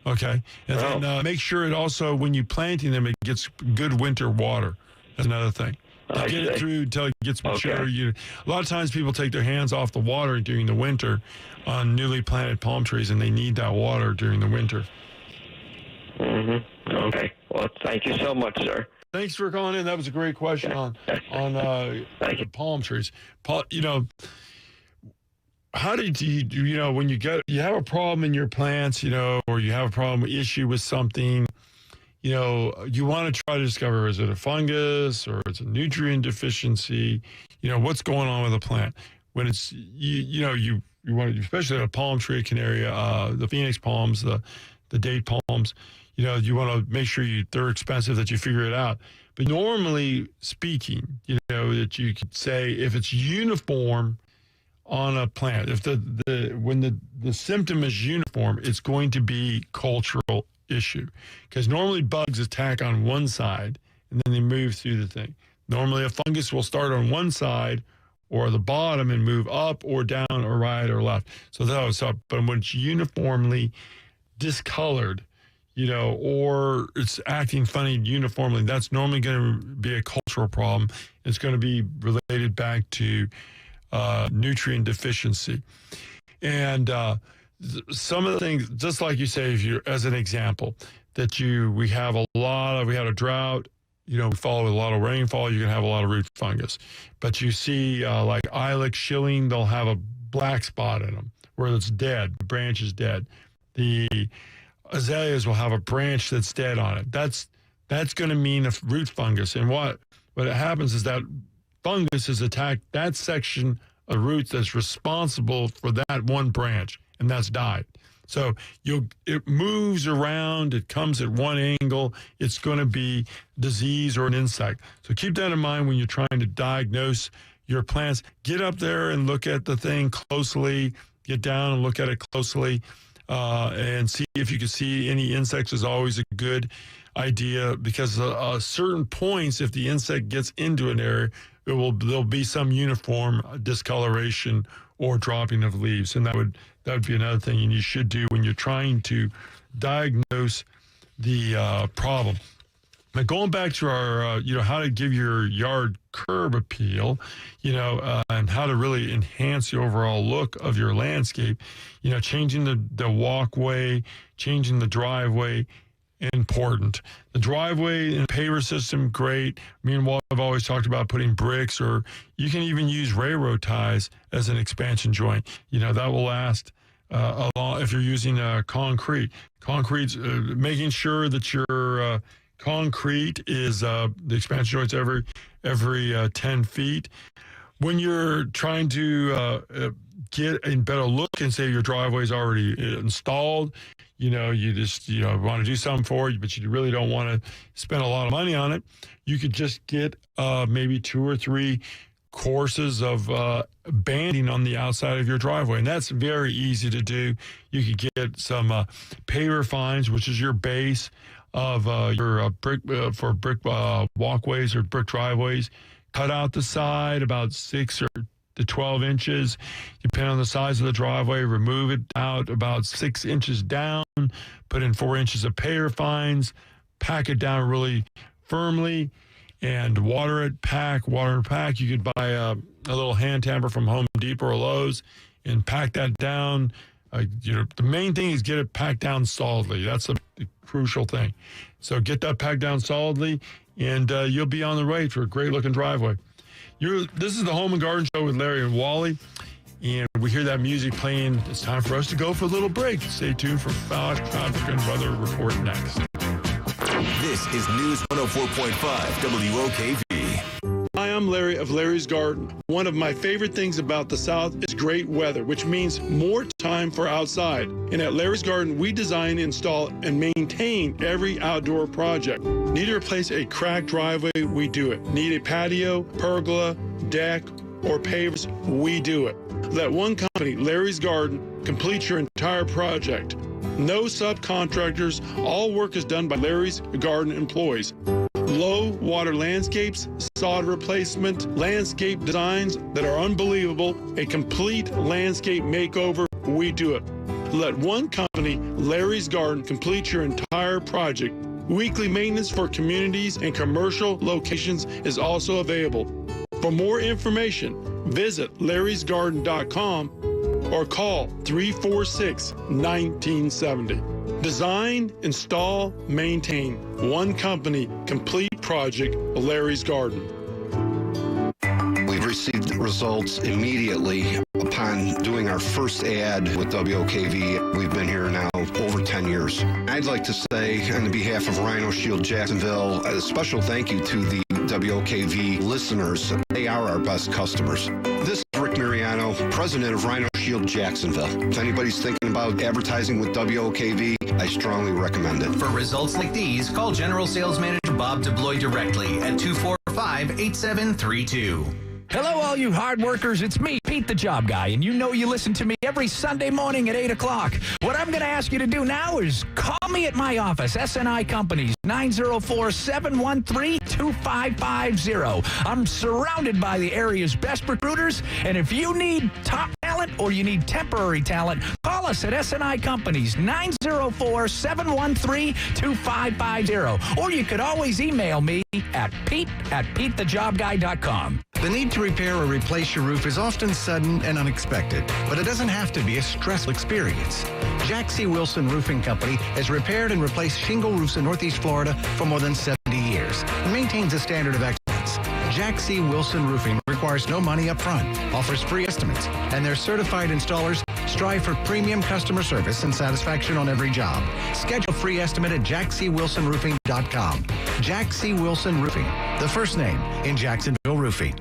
S12: Okay. And then make sure it also, when you're planting them, it gets good winter water. That's another thing. Get it through until it gets mature. A lot of times people take their hands off the water during the winter on newly planted palm trees, and they need that water during the winter.
S3: Mm-hmm. Okay. Well, thank you so much, sir.
S12: Thanks for calling in. That was a great question on the palm trees. How did you when you have a problem in your plants, or you have a problem issue with something, you want to try to discover, is it a fungus or it's a nutrient deficiency? What's going on with the plant? When it's, you want to, especially a palm tree, Canaria, the Phoenix palms, the date palms, you want to make sure they're expensive, that you figure it out. But normally speaking, that you could say if it's uniform on a plant, if when the symptom is uniform, it's going to be cultural issue, because normally bugs attack on one side and then they move through the thing. Normally a fungus will start on one side or the bottom and move up or down or right or left. So that was up. But when it's uniformly discolored, or it's acting funny uniformly, that's normally going to be a cultural problem. It's going to be related back to nutrient deficiency. And some of the things, just like you say, as an example, that we had a drought, we follow with a lot of rainfall, you can have a lot of root fungus. But you see like ilex shilling, they'll have a black spot in them where it's dead, the branch is dead. The azaleas will have a branch that's dead on it. That's going to mean a root fungus. And what happens is that fungus has attacked that section of roots that's responsible for that one branch, and that's died. So it moves around, it comes at one angle, it's going to be disease or an insect. So keep that in mind when you're trying to diagnose your plants. Get up there and look at the thing closely, get down and look at it closely, and see if you can see any insects is always a good idea, because certain points, if the insect gets into an area, there'll be some uniform discoloration or dropping of leaves, and that would be another thing you should do when you're trying to diagnose the problem. Now, going back to our, how to give your yard curb appeal, and how to really enhance the overall look of your landscape, changing the walkway, changing the driveway, important. The driveway and paver system, great. Me and Walt have always talked about putting bricks, or you can even use railroad ties as an expansion joint. That will last a long, if you're using concrete. Concrete's making sure that your concrete is the expansion joints every 10 feet. When you're trying to get a better look and say your driveway is already installed, you just want to do something for it, but you really don't want to spend a lot of money on it, you could just get maybe 2 or 3 courses of banding on the outside of your driveway, and that's very easy to do. You could get some paver fines, which is your base of your brick for brick walkways or brick driveways. Cut out the side about 6 to to 12 inches, depending on the size of the driveway. Remove it out about 6 inches down, put in 4 inches of paver fines, pack it down really firmly, and water it, pack. You could buy a little hand tamper from Home Depot or Lowe's and pack that down. The main thing is get it packed down solidly. That's the crucial thing. So get that packed down solidly, and you'll be on the way for a great-looking driveway. This is the Home and Garden Show with Larry and Wally, and we hear that music playing. It's time for us to go for a little break. Stay tuned for traffic and weather report next.
S10: This is News 104.5 WOKV.
S2: Hi, I'm Larry of Larry's Garden. One of my favorite things about the South is great weather, which means more time for outside. And at Larry's Garden, we design, install, and maintain every outdoor project. Need to replace a cracked driveway? We do it. Need a patio, pergola, deck, or pavers? We do it. Let one company, Larry's Garden, complete your entire project. No subcontractors. All work is done by Larry's Garden employees. Low water landscapes, sod replacement, landscape designs that are unbelievable, a complete landscape makeover, we do it. Let one company, Larry's Garden, complete your entire project. Weekly maintenance for communities and commercial locations is also available. For more information, visit larrysgarden.com or call 346-1970. Design, install, maintain. One company, complete project, Larry's Garden.
S4: We've received results immediately upon doing our first ad with WOKV. We've been here now over 10 years. I'd like to say, on behalf of Rhino Shield Jacksonville, a special thank you to the WOKV listeners. They are our best customers. This is Rick Mariano, president of Rhino Shield Jacksonville. If anybody's thinking about advertising with WOKV, I strongly recommend it.
S9: For results like these, call General Sales Manager Bob DeBlois directly at 245-8732.
S8: Hello, all you hard workers. It's me, Pete the Job Guy, and you know you listen to me every Sunday morning at 8 o'clock. What I'm going to ask you to do now is call me at my office, SNI Companies, 904-713-2550. I'm surrounded by the area's best recruiters, and if you need top talent or you need temporary talent, call us at SNI Companies, 904-713-2550. Or you could always email me at pete@petethejobguy.com.
S13: The need to repair or replace your roof is often sudden and unexpected, but it doesn't have to be a stressful experience. Jack C. Wilson Roofing Company has repaired and replaced shingle roofs in Northeast Florida for more than 70 years and maintains a standard of excellence. Jack C. Wilson Roofing requires no money up front, offers free estimates, and their certified installers strive for premium customer service and satisfaction on every job. Schedule a free estimate at jackcwilsonroofing.com. Jack C. Wilson Roofing, the first name in Jacksonville roofing.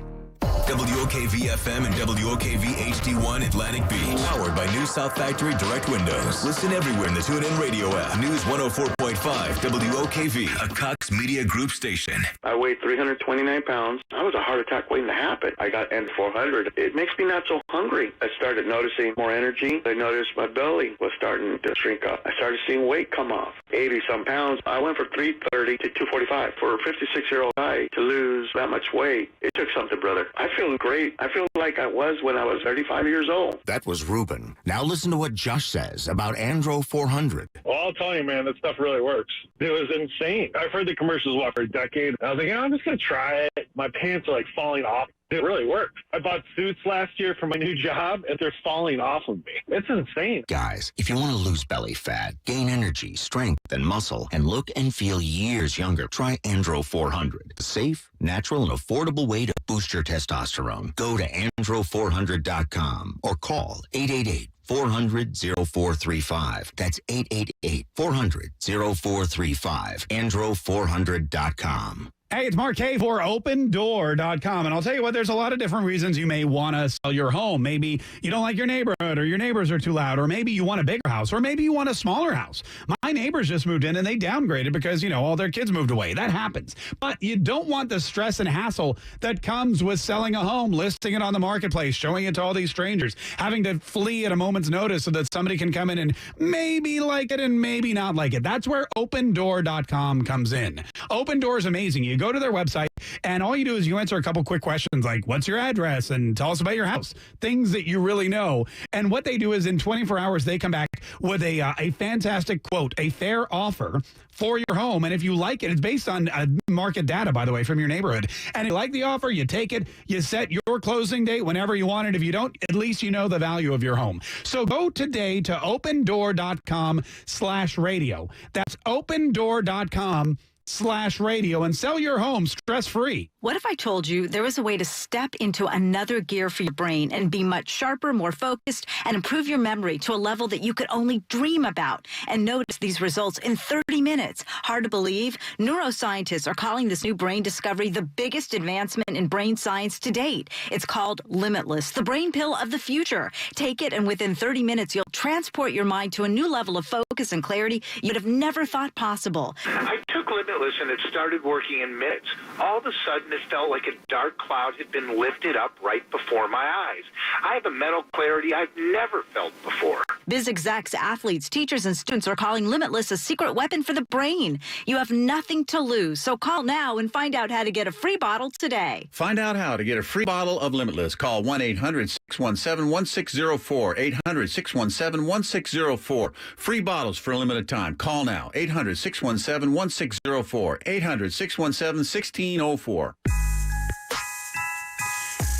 S10: WOKV-FM and WOKV HD1 Atlantic Beach. Powered by New South Factory Direct Windows. Listen everywhere in the TuneIn Radio app. News 104.5 WOKV, a Cox Media Group station.
S26: I weighed 329 pounds. I was a heart attack waiting to happen. I got N400. It makes me not so hungry. I started noticing more energy. I noticed my belly was starting to shrink up. I started seeing weight come off. 80-some pounds. I went from 330 to 245. For a 56-year-old guy to lose that much weight, it took something, brother. I feel great. I feel like I was when I was 35 years old.
S14: That was Ruben. Now listen to what Josh says about Andro 400.
S15: Well, I'll tell you, man, that stuff really works. It was insane. I've heard the commercials for a decade. I was like, I'm just going to try it. My pants are like falling off. It really worked. I bought suits last year for my new job, and they're falling off of me. It's insane.
S14: Guys, if you want to lose belly fat, gain energy, strength, and muscle, and look and feel years younger, try Andro 400. A safe, natural, and affordable way to boost your testosterone. Go to andro400.com or call 888-400-0435. That's 888-400-0435. Andro400.com.
S16: Hey, it's Mark K for OpenDoor.com. And I'll tell you what, there's a lot of different reasons you may want to sell your home. Maybe you don't like your neighborhood, or your neighbors are too loud, or maybe you want a bigger house, or maybe you want a smaller house. My neighbors just moved in and they downgraded because, all their kids moved away. That happens. But you don't want the stress and hassle that comes with selling a home, listing it on the marketplace, showing it to all these strangers, having to flee at a moment's notice so that somebody can come in and maybe like it and maybe not like it. That's where OpenDoor.com comes in. Open Door is amazing. You go to their website, and all you do is you answer a couple quick questions like, what's your address? And tell us about your house. Things that you really know. And what they do is in 24 hours, they come back with a fantastic quote, a fair offer for your home. And if you like it, it's based on market data, by the way, from your neighborhood. And if you like the offer, you take it, you set your closing date whenever you want it. If you don't, at least you know the value of your home. So go today to opendoor.com/radio. That's opendoor.com/radio and sell your home stress-free.
S25: What if I told you there was a way to step into another gear for your brain and be much sharper, more focused, and improve your memory to a level that you could only dream about and notice these results in 30 minutes? Hard to believe? Neuroscientists are calling this new brain discovery the biggest advancement in brain science to date. It's called Limitless, the brain pill of the future. Take it, and within 30 minutes, you'll transport your mind to a new level of focus and clarity you'd have never thought possible.
S5: I took Limitless, and it started working in minutes. All of a sudden, it felt like a dark cloud had been lifted up right before my eyes. I have a mental clarity I've never felt before.
S25: Biz execs, athletes, teachers, and students are calling Limitless a secret weapon for the brain. You have nothing to lose, so call now and find out how to get a free bottle today.
S27: Find out how to get a free bottle of Limitless. Call 1-800-617-1604. 800-617-1604. Free bottles for a limited time. Call now. 800-617-1604. 800-617-1604.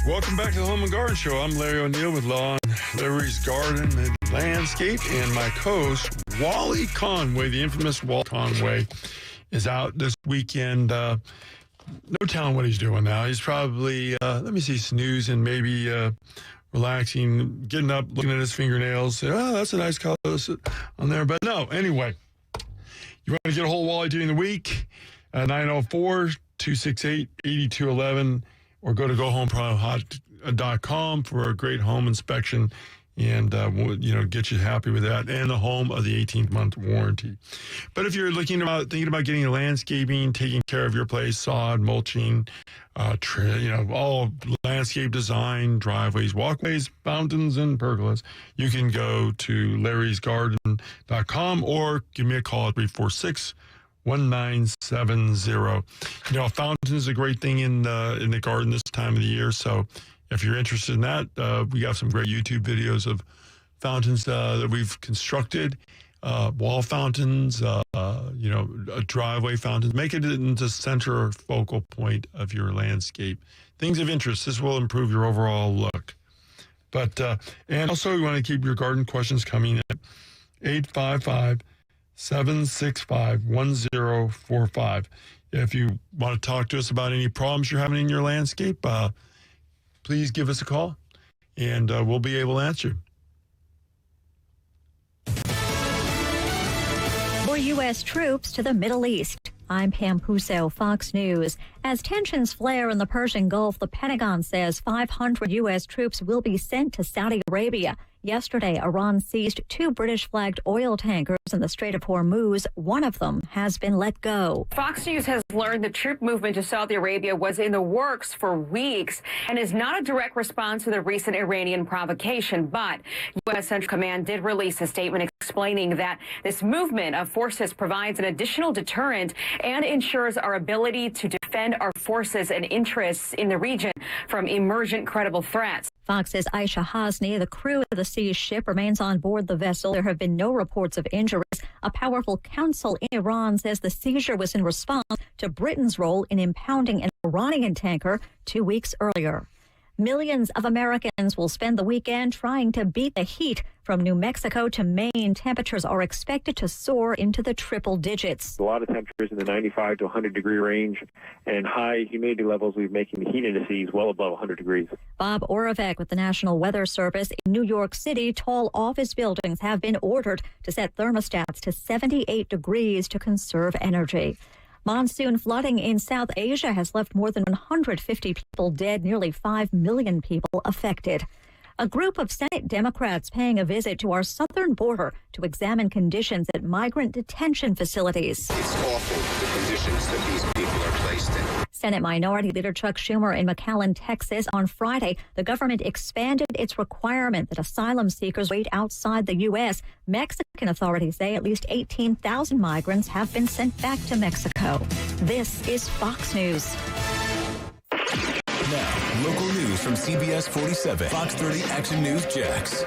S2: Welcome back to the Home and Garden Show. I'm Larry O'Neill with Lawn Larry's Garden and Landscape, and my co-host, Wally Conway, the infamous Walt Conway, is out this weekend. No telling what he's doing now. He's probably, snoozing, maybe relaxing, getting up, looking at his fingernails, say, oh, that's a nice color on there. But no, anyway, you want to get a hold of Wally during the week, 904-268-8211, or go to GoHomePro.com for a great home inspection and, get you happy with that, and the home of the 18th-month warranty. But if you're thinking about getting landscaping, taking care of your place, sod, mulching, all landscape design, driveways, walkways, fountains, and pergolas, you can go to larrysgarden.com or give me a call at 346-1970. Fountain is a great thing in the garden this time of the year. So if you're interested in that, we got some great YouTube videos of fountains that we've constructed, wall fountains, driveway fountains. Make it into center focal point of your landscape. Things of interest. This will improve your overall look. But and also, you want to keep your garden questions coming at 855-765-1045. If you want to talk to us about any problems you're having in your landscape, please give us a call, and we'll be able to answer.
S6: More U.S. troops to the Middle East. I'm Pam Puso, Fox News. As tensions flare in the Persian Gulf, the Pentagon says 500 U.S. troops will be sent to Saudi Arabia. Yesterday, Iran seized 2 British-flagged oil tankers in the Strait of Hormuz. One of them has been let go.
S7: Fox News has learned the troop movement to Saudi Arabia was in the works for weeks and is not a direct response to the recent Iranian provocation. But U.S. Central Command did release a statement explaining that this movement of forces provides an additional deterrent and ensures our ability to defend our forces and interests in the region from emergent credible threats.
S6: Fox says Aisha Hasni, the crew of the seized ship, remains on board the vessel. There have been no reports of injuries. A powerful council in Iran says the seizure was in response to Britain's role in impounding an Iranian tanker 2 weeks earlier. Millions of Americans will spend the weekend trying to beat the heat. From New Mexico to Maine, temperatures are expected to soar into the triple digits.
S17: A lot of temperatures in the 95 to 100 degree range, and high humidity levels we've making the heat indices well above 100 degrees.
S6: Bob Oravec with the National Weather Service. In New York City, tall office buildings have been ordered to set thermostats to 78 degrees to conserve energy. Monsoon flooding in South Asia has left more than 150 people dead, nearly 5 million people affected. A group of Senate Democrats paying a visit to our southern border to examine conditions at migrant detention facilities.
S18: It's awful, the conditions that these people are placed in.
S6: Senate Minority Leader Chuck Schumer in McAllen, Texas. On Friday, the government expanded its requirement that asylum seekers wait outside the U.S. Mexican authorities say at least 18,000 migrants have been sent back to Mexico. This is Fox News.
S10: Now, local news from CBS 47, Fox 30 Action News Jax.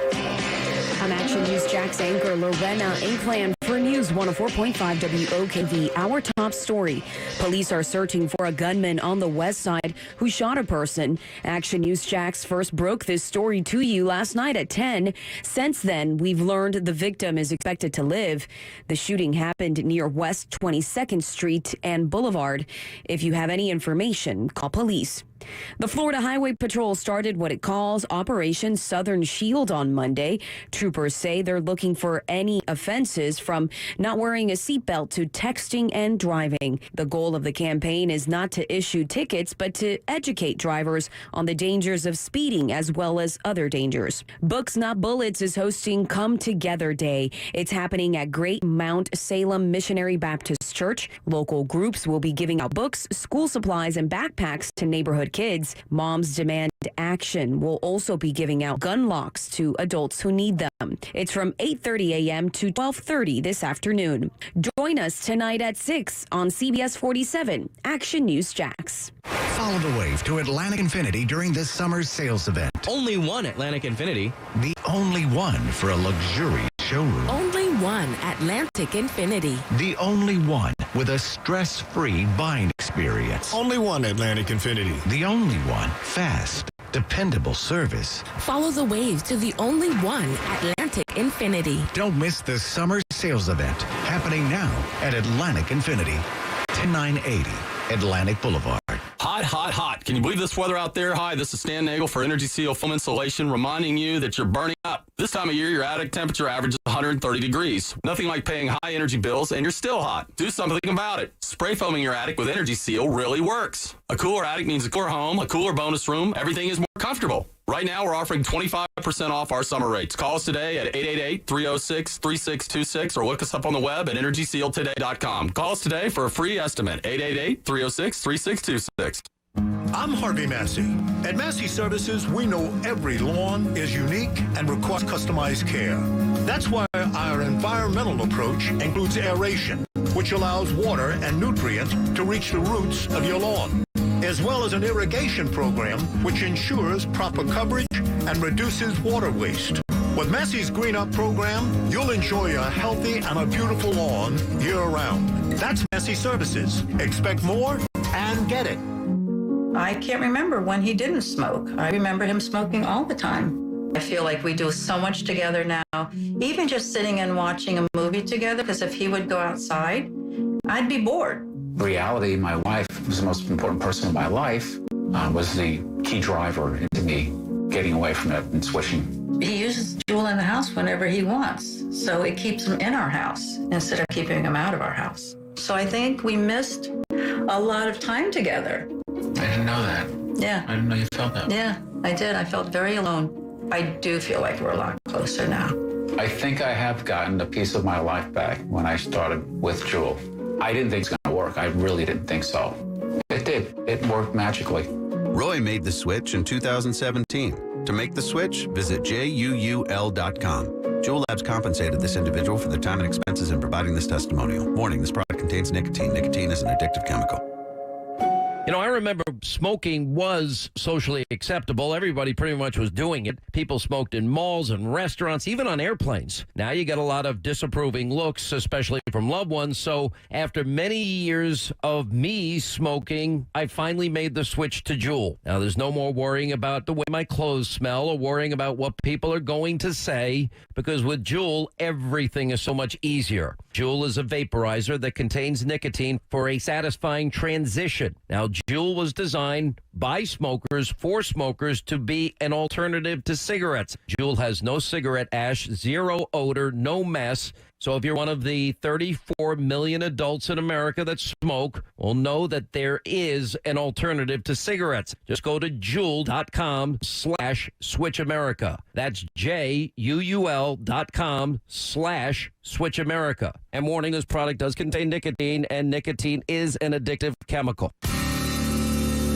S1: I'm Action News Jax anchor Lorena Inclan for News 104.5 WOKV. Our top story. Police are searching for a gunman on the west side who shot a person. Action News Jax first broke this story to you last night at 10. Since then, we've learned the victim is expected to live. The shooting happened near West 22nd Street and Boulevard. If you have any information, call police. The Florida Highway Patrol started what it calls Operation Southern Shield on Monday. Troopers say they're looking for any offenses from not wearing a seatbelt to texting and driving. The goal of the campaign is not to issue tickets, but to educate drivers on the dangers of speeding as well as other dangers. Books Not Bullets is hosting Come Together Day. It's happening at Great Mount Salem Missionary Baptist Church. Local groups will be giving out books, school supplies, and backpacks to neighborhood kids. Moms Demand Action will also be giving out gun locks to adults who need them. It's from 8:30 a.m. to 12:30 this afternoon. Join us tonight at 6 on CBS 47 Action News Jax.
S13: Follow the wave to Atlantic Infinity during this summer's sales event.
S11: Only one Atlantic Infinity.
S13: The only one for a luxurious showroom.
S18: Only one Atlantic Infinity.
S13: The only one with a stress-free buying experience.
S19: Only one Atlantic Infinity.
S13: The only one fast, dependable service.
S18: Follow the wave to the only one Atlantic Infinity.
S13: Don't miss the summer sales event happening now at Atlantic Infinity, 10980 Atlantic Boulevard.
S20: Hot, hot, hot. Can you believe this weather out there? Hi, this is Stan Nagel for Energy Seal Foam Insulation, reminding you that you're burning up. This time of year, your attic temperature averages 130 degrees. Nothing like paying high energy bills and you're still hot. Do something about it. Spray foaming your attic with Energy Seal really works. A cooler attic means a cooler home, a cooler bonus room. Everything is more comfortable. Right now, we're offering 25% off our summer rates. Call us today at 888-306-3626 or look us up on the web at EnergySealToday.com. Call us today for a free estimate, 888-306-3626.
S19: I'm Harvey Massey. At Massey Services, we know every lawn is unique and requires customized care. That's why our environmental approach includes aeration, which allows water and nutrients to reach the roots of your lawn, as well as an irrigation program which ensures proper coverage and reduces water waste. With Massey's Green Up program, you'll enjoy a healthy and a beautiful lawn year-round. That's Massey Services. Expect more and get it.
S21: I can't remember when he didn't smoke. I remember him smoking all the time. I feel like we do so much together now, even just sitting and watching a movie together, because if he would go outside, I'd be bored.
S22: Reality, my wife was the most important person in my life, was the key driver into me getting away from it and switching.
S21: He uses Jewel in the house whenever he wants, so it keeps him in our house instead of keeping him out of our house. So I think we missed a lot of time together.
S22: I didn't know that.
S21: Yeah.
S22: I didn't know you felt that.
S21: Yeah, I did. I felt very alone. I do feel like we're a lot closer now.
S22: I think I have gotten a piece of my life back when I started with Jewel. I didn't think it was going to work. I really didn't think so. It did. It worked magically.
S23: Roy made the switch in 2017. To make the switch, visit JUUL.com. Jewel Labs compensated this individual for their time and expenses in providing this testimonial. Warning, this product contains nicotine. Nicotine is an addictive chemical.
S24: You know, I remember smoking was socially acceptable. Everybody pretty much was doing it. People smoked in malls and restaurants, even on airplanes. Now you get a lot of disapproving looks, especially from loved ones. So after many years of me smoking, I finally made the switch to Jewel. Now there's no more worrying about the way my clothes smell or worrying about what people are going to say, because with Jewel, everything is so much easier. Jewel is a vaporizer that contains nicotine for a satisfying transition. Now, Jewel was designed by smokers for smokers to be an alternative to cigarettes. Jewel has no cigarette ash, zero odor, no mess. So if you're one of the 34 million adults in America that smoke, well, know that there is an alternative to cigarettes. Just go to JUUL.com/SwitchAmerica. That's JUUL.com/SwitchAmerica. And warning, this product does contain nicotine, and nicotine is an addictive chemical.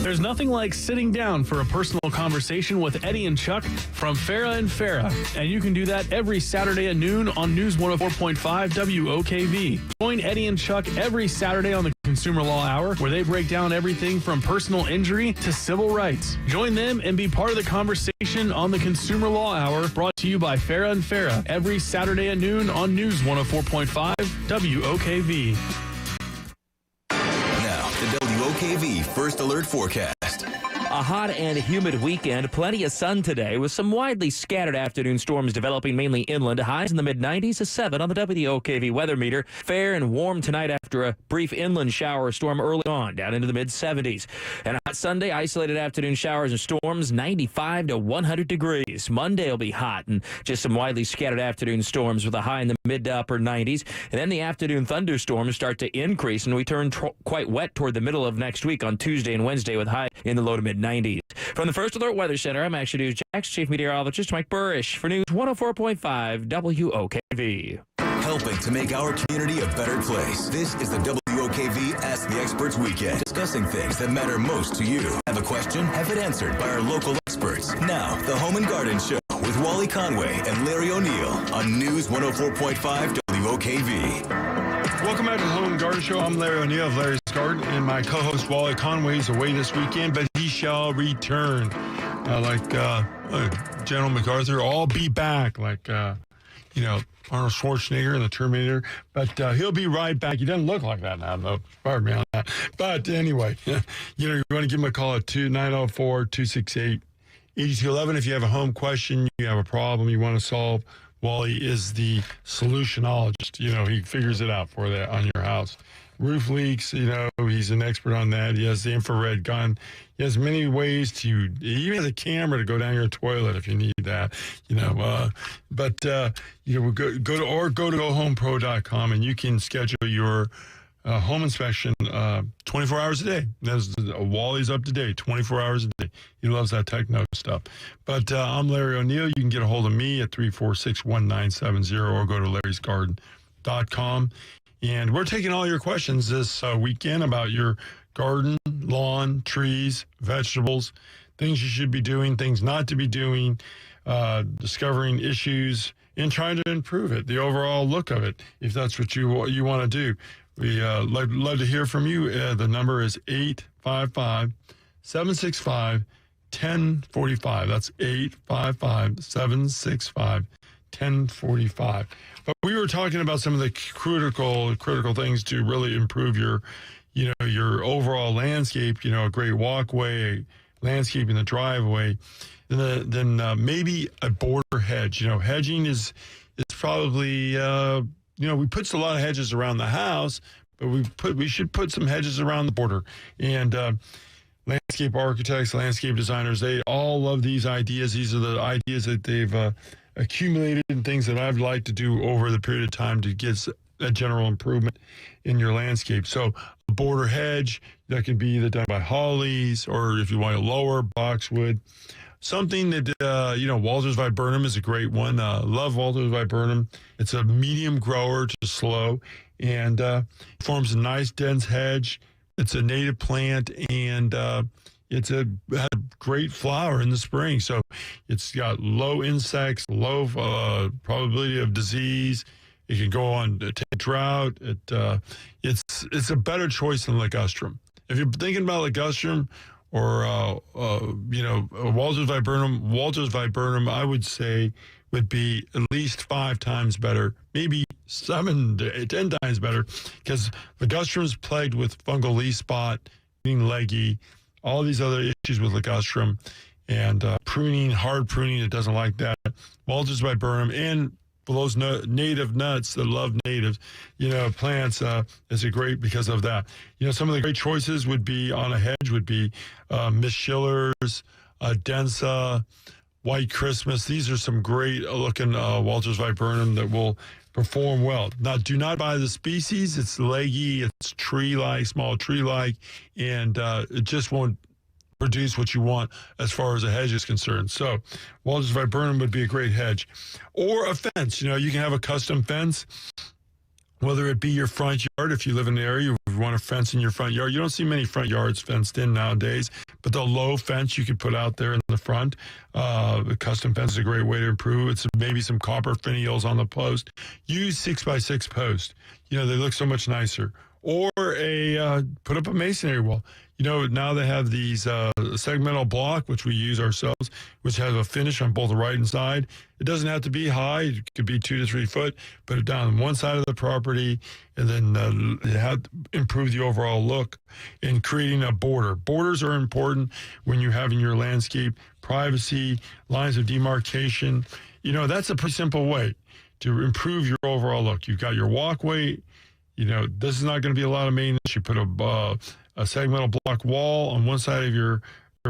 S3: There's nothing like sitting down for a personal conversation with Eddie and Chuck from Farah and Farah, and you can do that every Saturday at noon on News 104.5 WOKV. Join Eddie and Chuck every Saturday on the Consumer Law Hour, where they break down everything from personal injury to civil rights. Join them and be part of the conversation on the Consumer Law Hour, brought to you by Farah and Farah, every Saturday at noon on News 104.5 WOKV.
S10: Now, the WOKV First Alert Forecast.
S11: A hot and humid weekend, plenty of sun today, with some widely scattered afternoon storms developing mainly inland. Highs in the mid-90s to 7 on the WOKV weather meter. Fair and warm tonight after a brief inland shower storm early on, down into the mid-70s. And a hot Sunday, isolated afternoon showers and storms, 95 to 100 degrees. Monday will be hot and just some widely scattered afternoon storms with a high in the mid to upper 90s. And then the afternoon thunderstorms start to increase, and we turn quite wet toward the middle of next week on Tuesday and Wednesday, with high in the low to mid-90s. From the First Alert Weather Center, I'm Action News Jax Chief Meteorologist Mike Burrish for News 104.5 WOKV.
S10: Helping to make our community a better place. This is the WOKV Ask the Experts Weekend, discussing things that matter most to you. Have a question? Have it answered by our local experts. Now, the Home and Garden Show with Wally Conway and Larry O'Neill on News 104.5 WOKV.
S2: Welcome back to the Home and Garden Show. I'm Larry O'Neill of Larry's Garden, and my co-host Wally Conway is away this weekend, but he shall return. General MacArthur, I'll be back, Arnold Schwarzenegger in the Terminator. But he'll be right back. He doesn't look like that now, though. Pardon me on that. But anyway, you want to give him a call at 904-268-8211 if you have a home question, you have a problem you want to solve. Wally is the solutionologist. He figures it out for that on your house. Roof leaks, he's an expert on that. He has the infrared gun. He has many ways he even has a camera to go down your toilet if you need that, go to GoHomePro.com and you can schedule your home inspection 24 hours a day. Wally's up to date 24 hours a day. He loves that techno stuff. But I'm Larry O'Neill. You can get a hold of me at 346-1970 or go to larrysgarden.com. And we're taking all your questions this weekend about your garden, lawn, trees, vegetables, things you should be doing, things not to be doing, discovering issues, and trying to improve it, the overall look of it, if that's what you want to do. We love to hear from you. The number is 855-765-1045. That's 855-765-1045. But we were talking about some of the critical things to really improve your overall landscape. A great walkway, landscaping the driveway. Then maybe a border hedge. Hedging is probably. We put a lot of hedges around the house, but we should put some hedges around the border. And landscape architects, landscape designers, they all love these ideas. These are the ideas that they've accumulated and things that I've liked to do over the period of time to get a general improvement in your landscape. So a border hedge, that can be either done by hollies or if you want a lower boxwood. Something that, Walters viburnum is a great one. Love Walters viburnum. It's a medium grower to slow and forms a nice dense hedge. It's a native plant and it's a great flower in the spring. So it's got low insects, low probability of disease. It can go on to take drought. It's a better choice than ligustrum. If you're thinking about ligustrum, or, Walters viburnum, I would say would be at least 5 times better, maybe 7 to 10 times better, because ligustrum is plagued with fungal leaf spot, being leggy, all these other issues with ligustrum, and pruning, hard pruning, it doesn't like that. Walters viburnum, and for those native nuts that love native, plants, is a great because of that. Some of the great choices would be on a hedge would be Miss Schiller's, Densa, White Christmas. These are some great looking Walters viburnum that will perform well. Now, do not buy the species. It's leggy, it's tree-like, small tree-like, and it just won't produce what you want as far as a hedge is concerned. So Walters viburnum would be a great hedge. Or a fence. You can have a custom fence, whether it be your front yard, if you live in an area you want a fence in your front yard. You don't see many front yards fenced in nowadays, but the low fence you could put out there in the front. The custom fence is a great way to improve. It's maybe some copper finials on the post. Use 6x6 post. They look so much nicer. Or put up a masonry wall. Now they have these segmental block, which we use ourselves, which has a finish on both the right and side. It doesn't have to be high. It could be 2 to 3 foot. Put it down on one side of the property, and then improve the overall look in creating a border. Borders are important when you're having your landscape, privacy, lines of demarcation. That's a pretty simple way to improve your overall look. You've got your walkway. This is not going to be a lot of maintenance. You put a segmental block wall on one side of your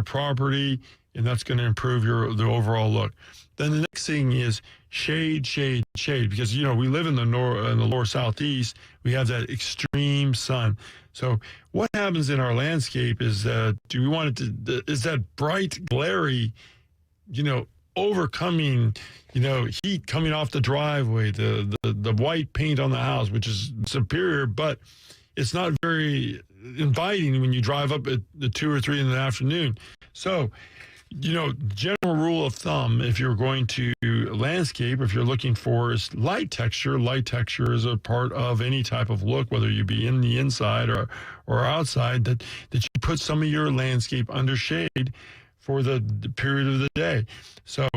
S2: property, and that's going to improve the overall look. Then the next thing is shade, because we live in the lower southeast. We have that extreme sun. So what happens in our landscape is that is that bright, glary, overcoming, heat coming off the driveway, the white paint on the house, which is superior, but it's not very inviting when you drive up at the 2 or 3 in the afternoon. So, general rule of thumb, if you're going to landscape, if you're looking for light texture is a part of any type of look, whether you be in the inside or outside, that you put some of your landscape under shade for the period of the day. So,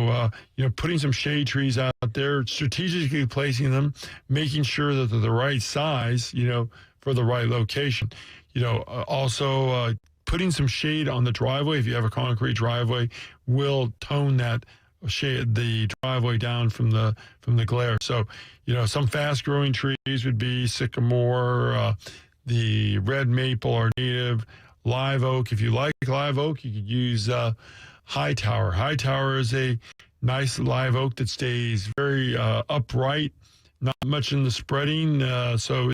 S2: putting some shade trees out there, strategically placing them, making sure that they're the right size, for the right location. Also putting some shade on the driveway, if you have a concrete driveway, will tone that shade, the driveway down from the glare. So, some fast growing trees would be sycamore, the red maple or native, live oak. If you like live oak, you could use Hightower. Hightower is a nice live oak that stays very upright, not much in the spreading, so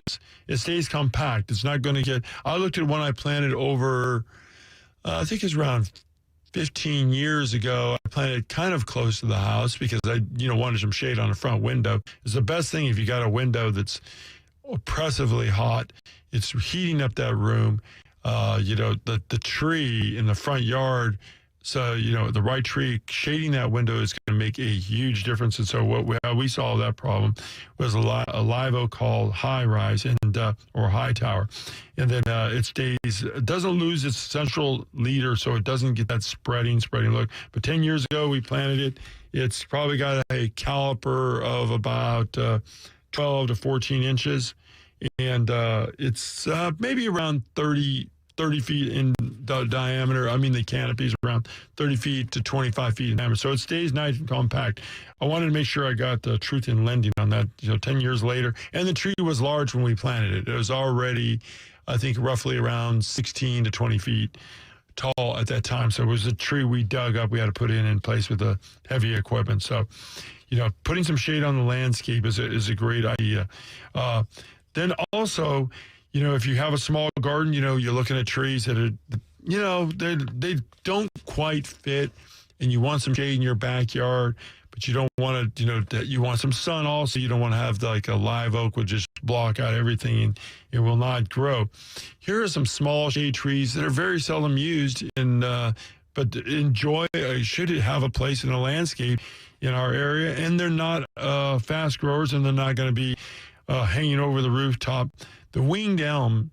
S2: it stays compact. It's not going to get. I looked at one I planted over, I think it's around 15 years ago. I planted kind of close to the house because I, wanted some shade on the front window. It's the best thing if you got a window that's oppressively hot. It's heating up that room. The tree in the front yard. So, the right tree shading that window is going to make a huge difference. And so how we solved that problem was a live oak called High Rise or Hightower. And then it doesn't lose its central leader, so it doesn't get that spreading look. But 10 years ago, we planted it. It's probably got a caliper of about 12 to 14 inches. And it's maybe around 30 feet in diameter. I mean, the canopy is around 30 feet to 25 feet in diameter. So it stays nice and compact. I wanted to make sure I got the truth in lending on that, 10 years later. And the tree was large when we planted it. It was already, I think, roughly around 16 to 20 feet tall at that time. So it was a tree we dug up. We had to put in place with the heavy equipment. So, putting some shade on the landscape is a great idea. Then also, if you have a small garden, you're looking at trees that are, they don't quite fit, and you want some shade in your backyard, but you don't want to, you want some sun also. You don't want to have a live oak would just block out everything and it will not grow. Here are some small shade trees that are very seldom used, but should have a place in the landscape in our area, and they're not fast growers, and they're not going to be hanging over the rooftop. The winged elm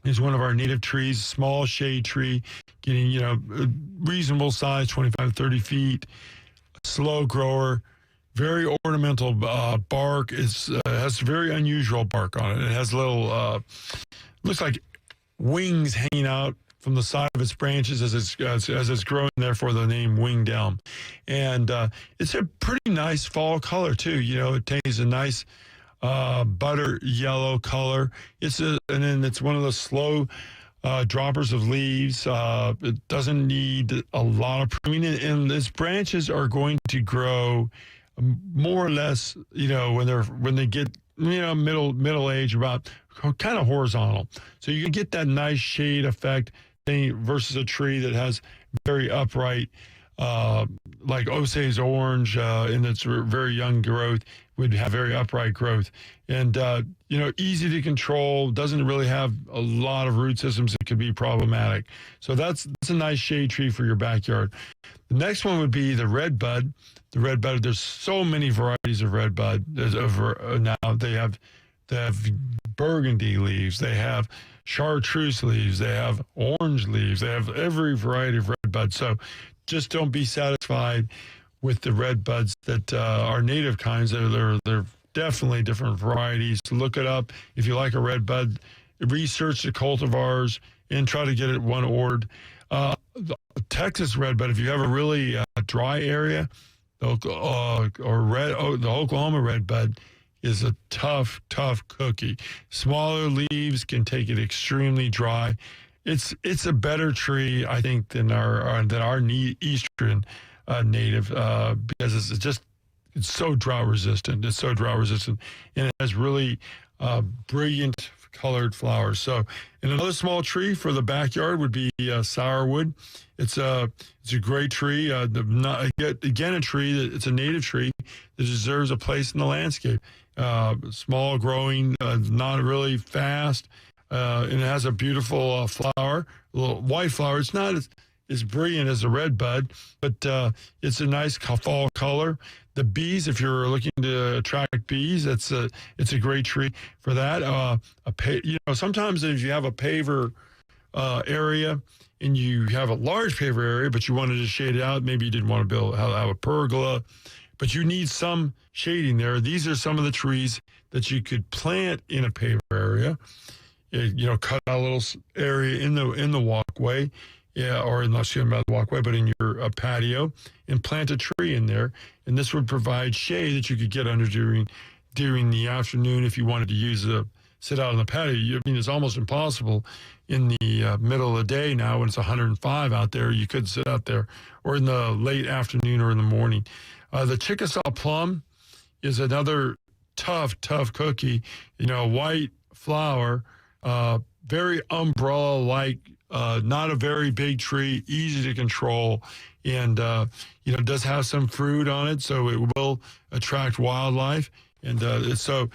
S2: is one of our native trees, small shade tree, getting, reasonable size, 25 to 30 feet, slow grower, very ornamental bark. Has very unusual bark on it. It has little, looks like wings hanging out from the side of its branches as it's growing, therefore the name winged elm. And it's a pretty nice fall color too. It takes a nice butter yellow color. And then it's one of the slow droppers of leaves. It doesn't need a lot of pruning, and its branches are going to grow more or less, when they get, middle age, about kind of horizontal. So you can get that nice shade effect versus a tree that has very upright, like Osage orange in its very young growth, would have very upright growth. And, easy to control, doesn't really have a lot of root systems that could be problematic. So that's a nice shade tree for your backyard. The next one would be the red bud. The red bud, there's so many varieties of red bud. Now they have burgundy leaves, they have chartreuse leaves, they have orange leaves, they have every variety of red bud. So just don't be satisfied with the red buds that are native kinds. They're definitely different varieties. Look it up. If you like a red bud, research the cultivars and try to get one ordered. The Texas red bud, if you have a really dry area, the Oklahoma red bud is a tough cookie. Smaller leaves can take it extremely dry. It's a better tree, I think, than our eastern native because it's so drought resistant. It's so drought resistant, and it has really brilliant colored flowers. So, and another small tree for the backyard would be sourwood. It's a great tree. Again, a tree that it's a native tree that deserves a place in the landscape. Small growing, not really fast, and it has a beautiful flower, a little white flower. It's not as brilliant as a red bud, but it's a nice fall color. The bees, if you're looking to attract bees, it's a great tree for that. Sometimes if you have a paver area and you have a large paver area, but you wanted to shade it out, maybe you didn't want to have a pergola, but you need some shading there. These are some of the trees that you could plant in a paver area. Cut out a little area in the walkway. Or not the walkway, but in your patio, and plant a tree in there. And this would provide shade that you could get under during the afternoon if you wanted to sit out on the patio. It's almost impossible in the middle of the day now when it's 105 out there. You could sit out there, or in the late afternoon or in the morning. The Chickasaw plum is another tough cookie. White flower, very umbrella-like. Not a very big tree, easy to control, and does have some fruit on it, so it will attract wildlife. And so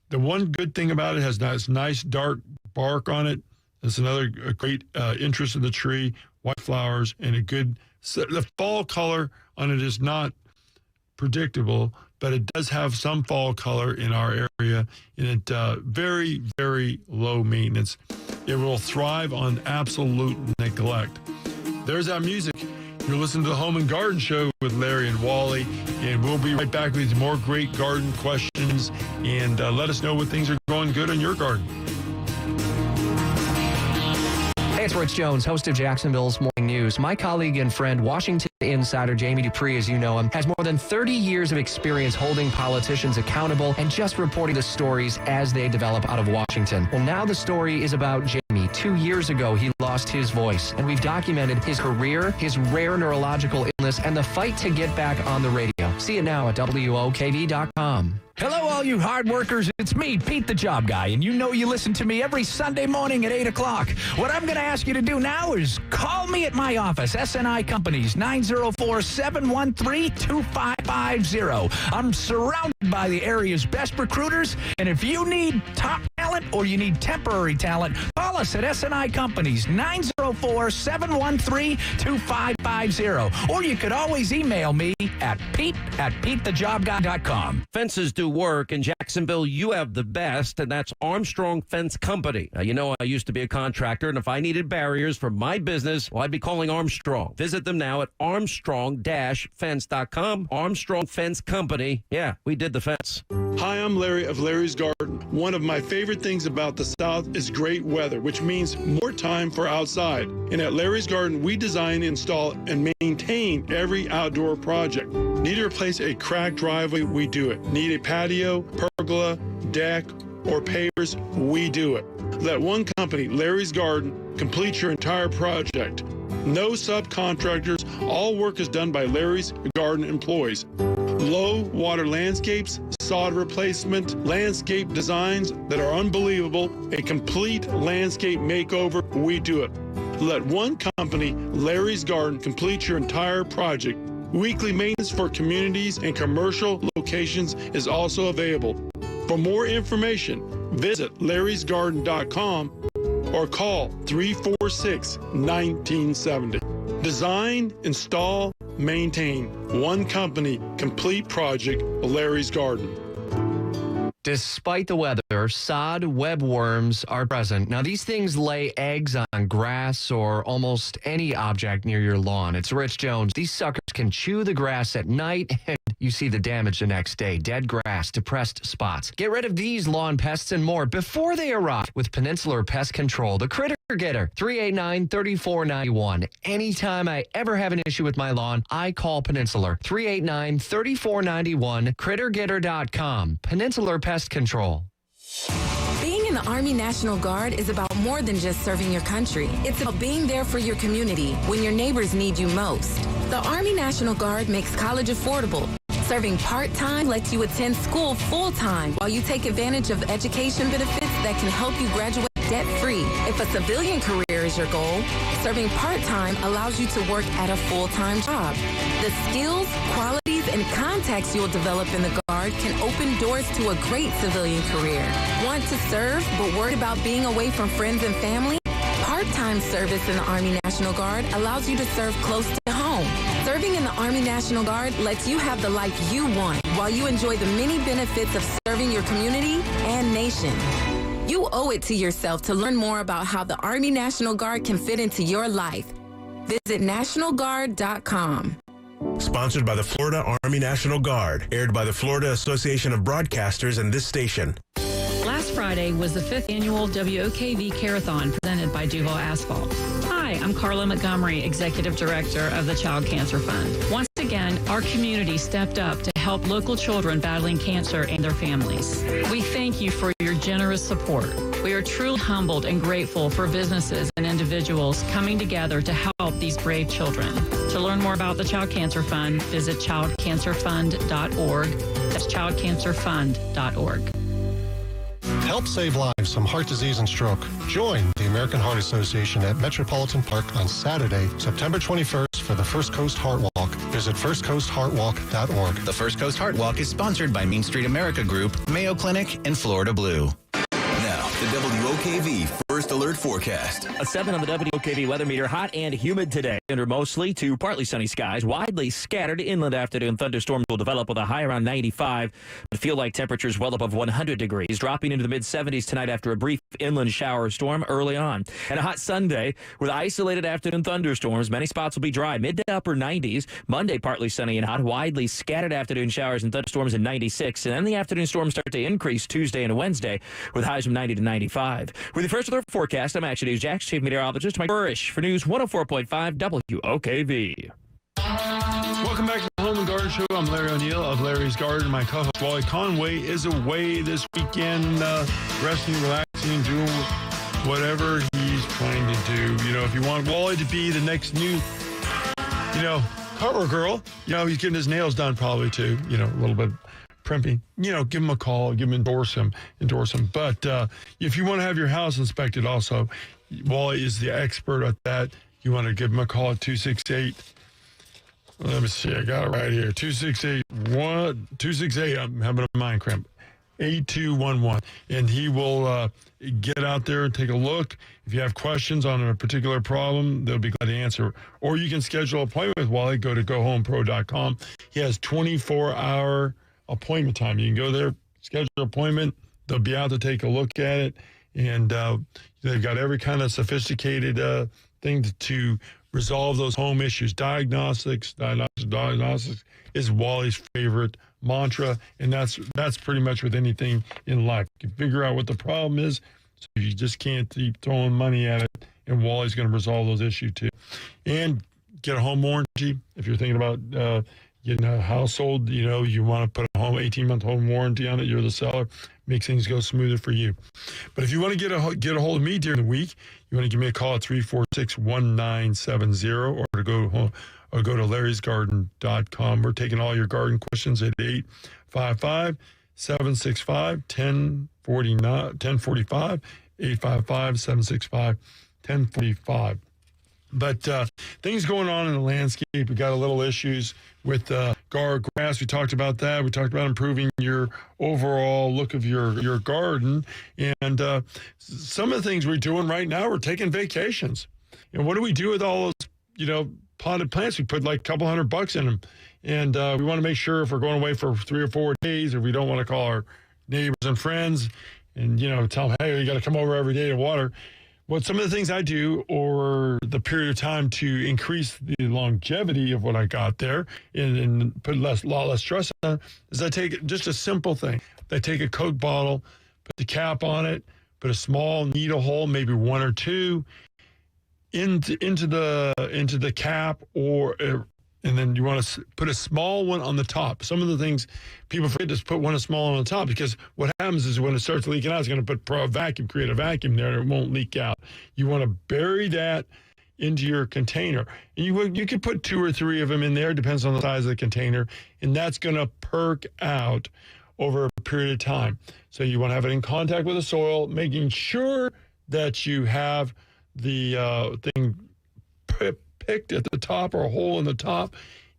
S2: the one good thing about it has nice dark bark on it. That's another great interest of the tree. White flowers and the fall color on it is not predictable, but it does have some fall color in our area, and it very, very low maintenance. It will thrive on absolute neglect. There's our music. You're listening to the Home and Garden Show with Larry and Wally, and we'll be right back with more great garden questions, and let us know what things are going good in your garden.
S4: Hey, it's Rich Jones, host of Jacksonville's Morning News. My colleague and friend, Washington insider Jamie Dupree, as you know him, has more than 30 years of experience holding politicians accountable and just reporting the stories as they develop out of Washington. Well, now the story is about Jamie. 2 years ago, he lost his voice, and we've documented his career, his rare neurological illness, and the fight to get back on the radio. See it now at WOKV.com.
S8: Hello, all you hard workers. It's me, Pete the Job Guy, and you know you listen to me every Sunday morning at 8 o'clock. What I'm going to ask you to do now is call me at my office, SNI Companies, 904-713-2550. I'm surrounded by the area's best recruiters, and if you need top talent or you need temporary talent, call us at SNI Companies, 904-713-2550. Or you could always email me at pete@PeteTheJobGuy.com.
S24: Fences do work. In Jacksonville, you have the best, and that's Armstrong Fence Company. Now, I used to be a contractor, and if I needed barriers for my business, well, I'd be calling Armstrong. Visit them now at armstrong-fence.com. Armstrong Fence Company. Yeah, we did the fence.
S2: Hi, I'm Larry of Larry's Garden. One of my favorite things about the South is great weather, which means more time for outside. And at Larry's Garden, we design, install, and maintain every outdoor project. Need to replace a cracked driveway? We do it. Need a patio, pergola, deck, or pavers? We do it. Let one company, Larry's Garden, complete your entire project. No subcontractors. All work is done by Larry's Garden employees. Low water landscapes, sod replacement, landscape designs that are unbelievable, a complete landscape makeover, we do it. Let one company, Larry's Garden, complete your entire project. Weekly maintenance for communities and commercial locations is also available. For more information, visit larrysgarden.com or call 346-1970. Design, install, maintain. One company, complete project, Larry's Garden.
S4: Despite the weather, sod webworms are present. Now, these things lay eggs on grass or almost any object near your lawn. It's Rich Jones. These suckers can chew the grass at night, and you see the damage the next day. Dead grass, depressed spots. Get rid of these lawn pests and more before they arrive with Peninsular Pest Control. The Critter Getter, 389-3491. Anytime I ever have an issue with my lawn, I call Peninsular. 389-3491, crittergetter.com. Peninsular Pest Control.
S18: Being in the Army National Guard is about more than just serving your country. It's about being there for your community when your neighbors need you most. The Army National Guard makes college affordable. Serving part-time lets you attend school full-time while you take advantage of education benefits that can help you graduate debt-free. If a civilian career is your goal, serving part-time allows you to work at a full-time job. The skills, qualities, and contacts you'll develop in the Guard can open doors to a great civilian career. Want to serve but worried about being away from friends and family? Part-time service in the Army National Guard allows you to serve close to home. Serving in the Army National Guard lets you have the life you want while you enjoy the many benefits of serving your community and nation. You owe it to yourself to learn more about how the Army National Guard can fit into your life. Visit NationalGuard.com.
S5: Sponsored by the Florida Army National Guard. Aired by the Florida Association of Broadcasters and this station.
S9: Last Friday was the 5th annual WOKV Carathon presented by Duval Asphalt. Hi, I'm Carla Montgomery, Executive Director of the Child Cancer Fund. Once again, our community stepped up to help local children battling cancer and their families. We thank you for your generous support. We are truly humbled and grateful for businesses and individuals coming together to help these brave children. To learn more about the Child Cancer Fund, visit childcancerfund.org. That's childcancerfund.org.
S12: Help save lives from heart disease and stroke. Join the American Heart Association at Metropolitan Park on Saturday, September 21st for the First Coast Heart Walk. Visit firstcoastheartwalk.org.
S14: The First Coast Heart Walk is sponsored by Main Street America Group, Mayo Clinic, and Florida Blue.
S10: Now, the WOKV First Alert Forecast.
S11: A 7 on the WOKV weather meter. Hot and humid today. Under mostly to partly sunny skies. Widely scattered inland afternoon thunderstorms will develop with a high around 95. But feel like temperatures well above 100 degrees. Dropping into the mid-70s tonight after a brief inland shower storm early on. And a hot Sunday with isolated afternoon thunderstorms. Many spots will be dry. Mid to upper 90s. Monday partly sunny and hot. Widely scattered afternoon showers and thunderstorms in 96. And then the afternoon storms start to increase Tuesday and Wednesday with highs from 90 to 95. With the First Alert Forecast, I'm Action News Jack's chief meteorologist Mike Burrish for News 104.5 WOKV.
S2: Welcome back to the Home and Garden Show. I'm Larry O'Neill of Larry's Garden. My co-host Wally Conway is away this weekend, resting, relaxing, doing whatever he's trying to do. You know, if you want Wally to be the next new, cover girl, he's getting his nails done probably too, a little bit primping, give him a call, endorse him. But if you want to have your house inspected also, Wally is the expert at that. You want to give him a call at 268. Let me see, I got it right here. 268, I'm having a mind cramp. 8211. And he will get out there and take a look. If you have questions on a particular problem, they'll be glad to answer. Or you can schedule an appointment with Wally. Go to GoHomePro.com. He has 24-hour appointment time. You can go there, schedule an appointment. They'll be out to take a look at it. And they've got every kind of sophisticated thing to resolve those home issues. Diagnostics is Wally's favorite mantra, and that's pretty much with anything in life. You can figure out what the problem is, so you just can't keep throwing money at it, and Wally's going to resolve those issues too. And get a home warranty. If you're thinking about getting a household, you want to put a 18-month home warranty on it, you're the seller, make things go smoother for you. But if you want to get a hold of me during the week, you want to give me a call at 346-1970 or go to larrysgarden.com. We're taking all your garden questions at 855-765-1045, 855-765-1045. But things going on in the landscape. We got a little issues with grass. We talked about that. We talked about improving your overall look of your garden. And some of the things we're doing right now, we're taking vacations. And what do we do with all those, potted plants? We put like a couple $100 in them. And we want to make sure if we're going away for 3 or 4 days, or we don't want to call our neighbors and friends and, tell them, hey, you got to come over every day to water. Well, some of the things I do or the period of time to increase the longevity of what I got there and put a lot less stress on it is I take just a simple thing. I take a Coke bottle, put the cap on it, put a small needle hole, maybe 1 or 2, into the cap, and then you want to put a small one on the top. Some of the things people forget is put one small on the top, because what happens is when it starts leaking out, it's going to create a vacuum there, and it won't leak out. You want to bury that into your container. And you could put 2 or 3 of them in there, depends on the size of the container, and that's going to perk out over a period of time. So you want to have it in contact with the soil, making sure that you have the thing picked at the top, or a hole in the top.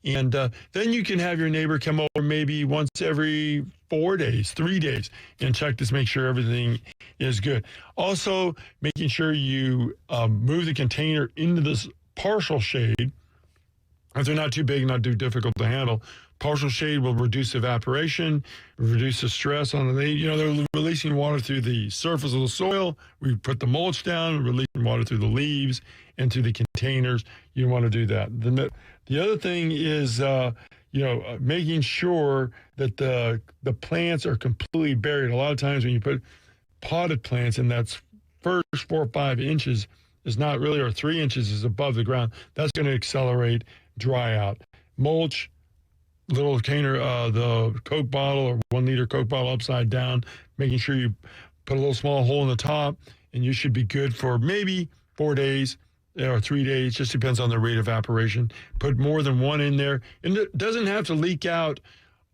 S2: And then you can have your neighbor come over maybe once every 4 days, 3 days, and check to make sure everything is good. Also, making sure you move the container into this partial shade. If they're not too big, not too difficult to handle, partial shade will reduce evaporation, reduce the stress on the, they're releasing water through the surface of the soil. We put the mulch down, releasing water through the leaves and through the containers. You want to do that. The other thing is, making sure that the plants are completely buried. A lot of times when you put potted plants in, that's first 4 or 5 inches is not really, or 3 inches is above the ground. That's going to accelerate dry out. Mulch, little container, the Coke bottle or 1 liter Coke bottle upside down, making sure you put a little small hole in the top, and you should be good for maybe 4 days or 3 days. Just depends on the rate of evaporation. Put more than 1 in there, and it doesn't have to leak out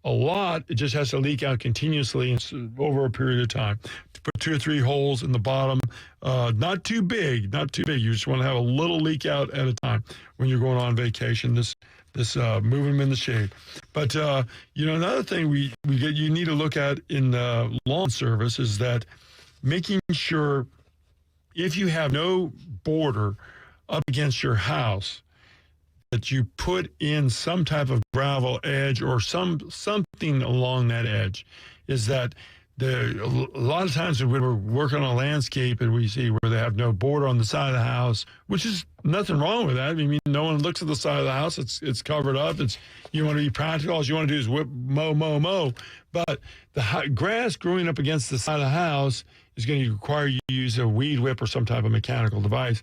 S2: a lot. It just has to leak out continuously over a period of time. Put 2 or 3 holes in the bottom, not too big. You just want to have a little leak out at a time when you're going on vacation. This move them in the shade. But another thing you need to look at in lawn service is that making sure, if you have no border up against your house, that you put in some type of gravel edge or something along that edge. Is that a lot of times when we're working on a landscape and we see where they have no border on the side of the house, which is nothing wrong with that. I mean, no one looks at the side of the house. It's covered up. You want to be practical. All you want to do is mow. But the grass growing up against the side of the house is going to require you to use a weed whip or some type of mechanical device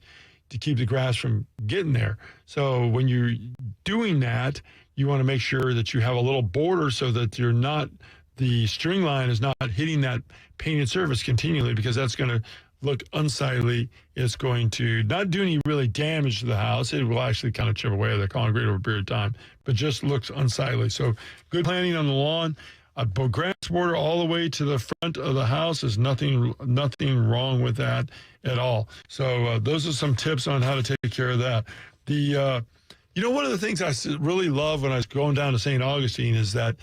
S2: to keep the grass from getting there. So when you're doing that, you want to make sure that you have a little border so that the string line is not hitting that painted surface continually, because that's going to look unsightly. It's going to not do any really damage to the house. It will actually kind of chip away at the concrete over a period of time, but just looks unsightly. So good planting on the lawn. A grass border all the way to the front of the house is nothing wrong with that at all. So those are some tips on how to take care of that. One of the things I really love when I was going down to St. Augustine is that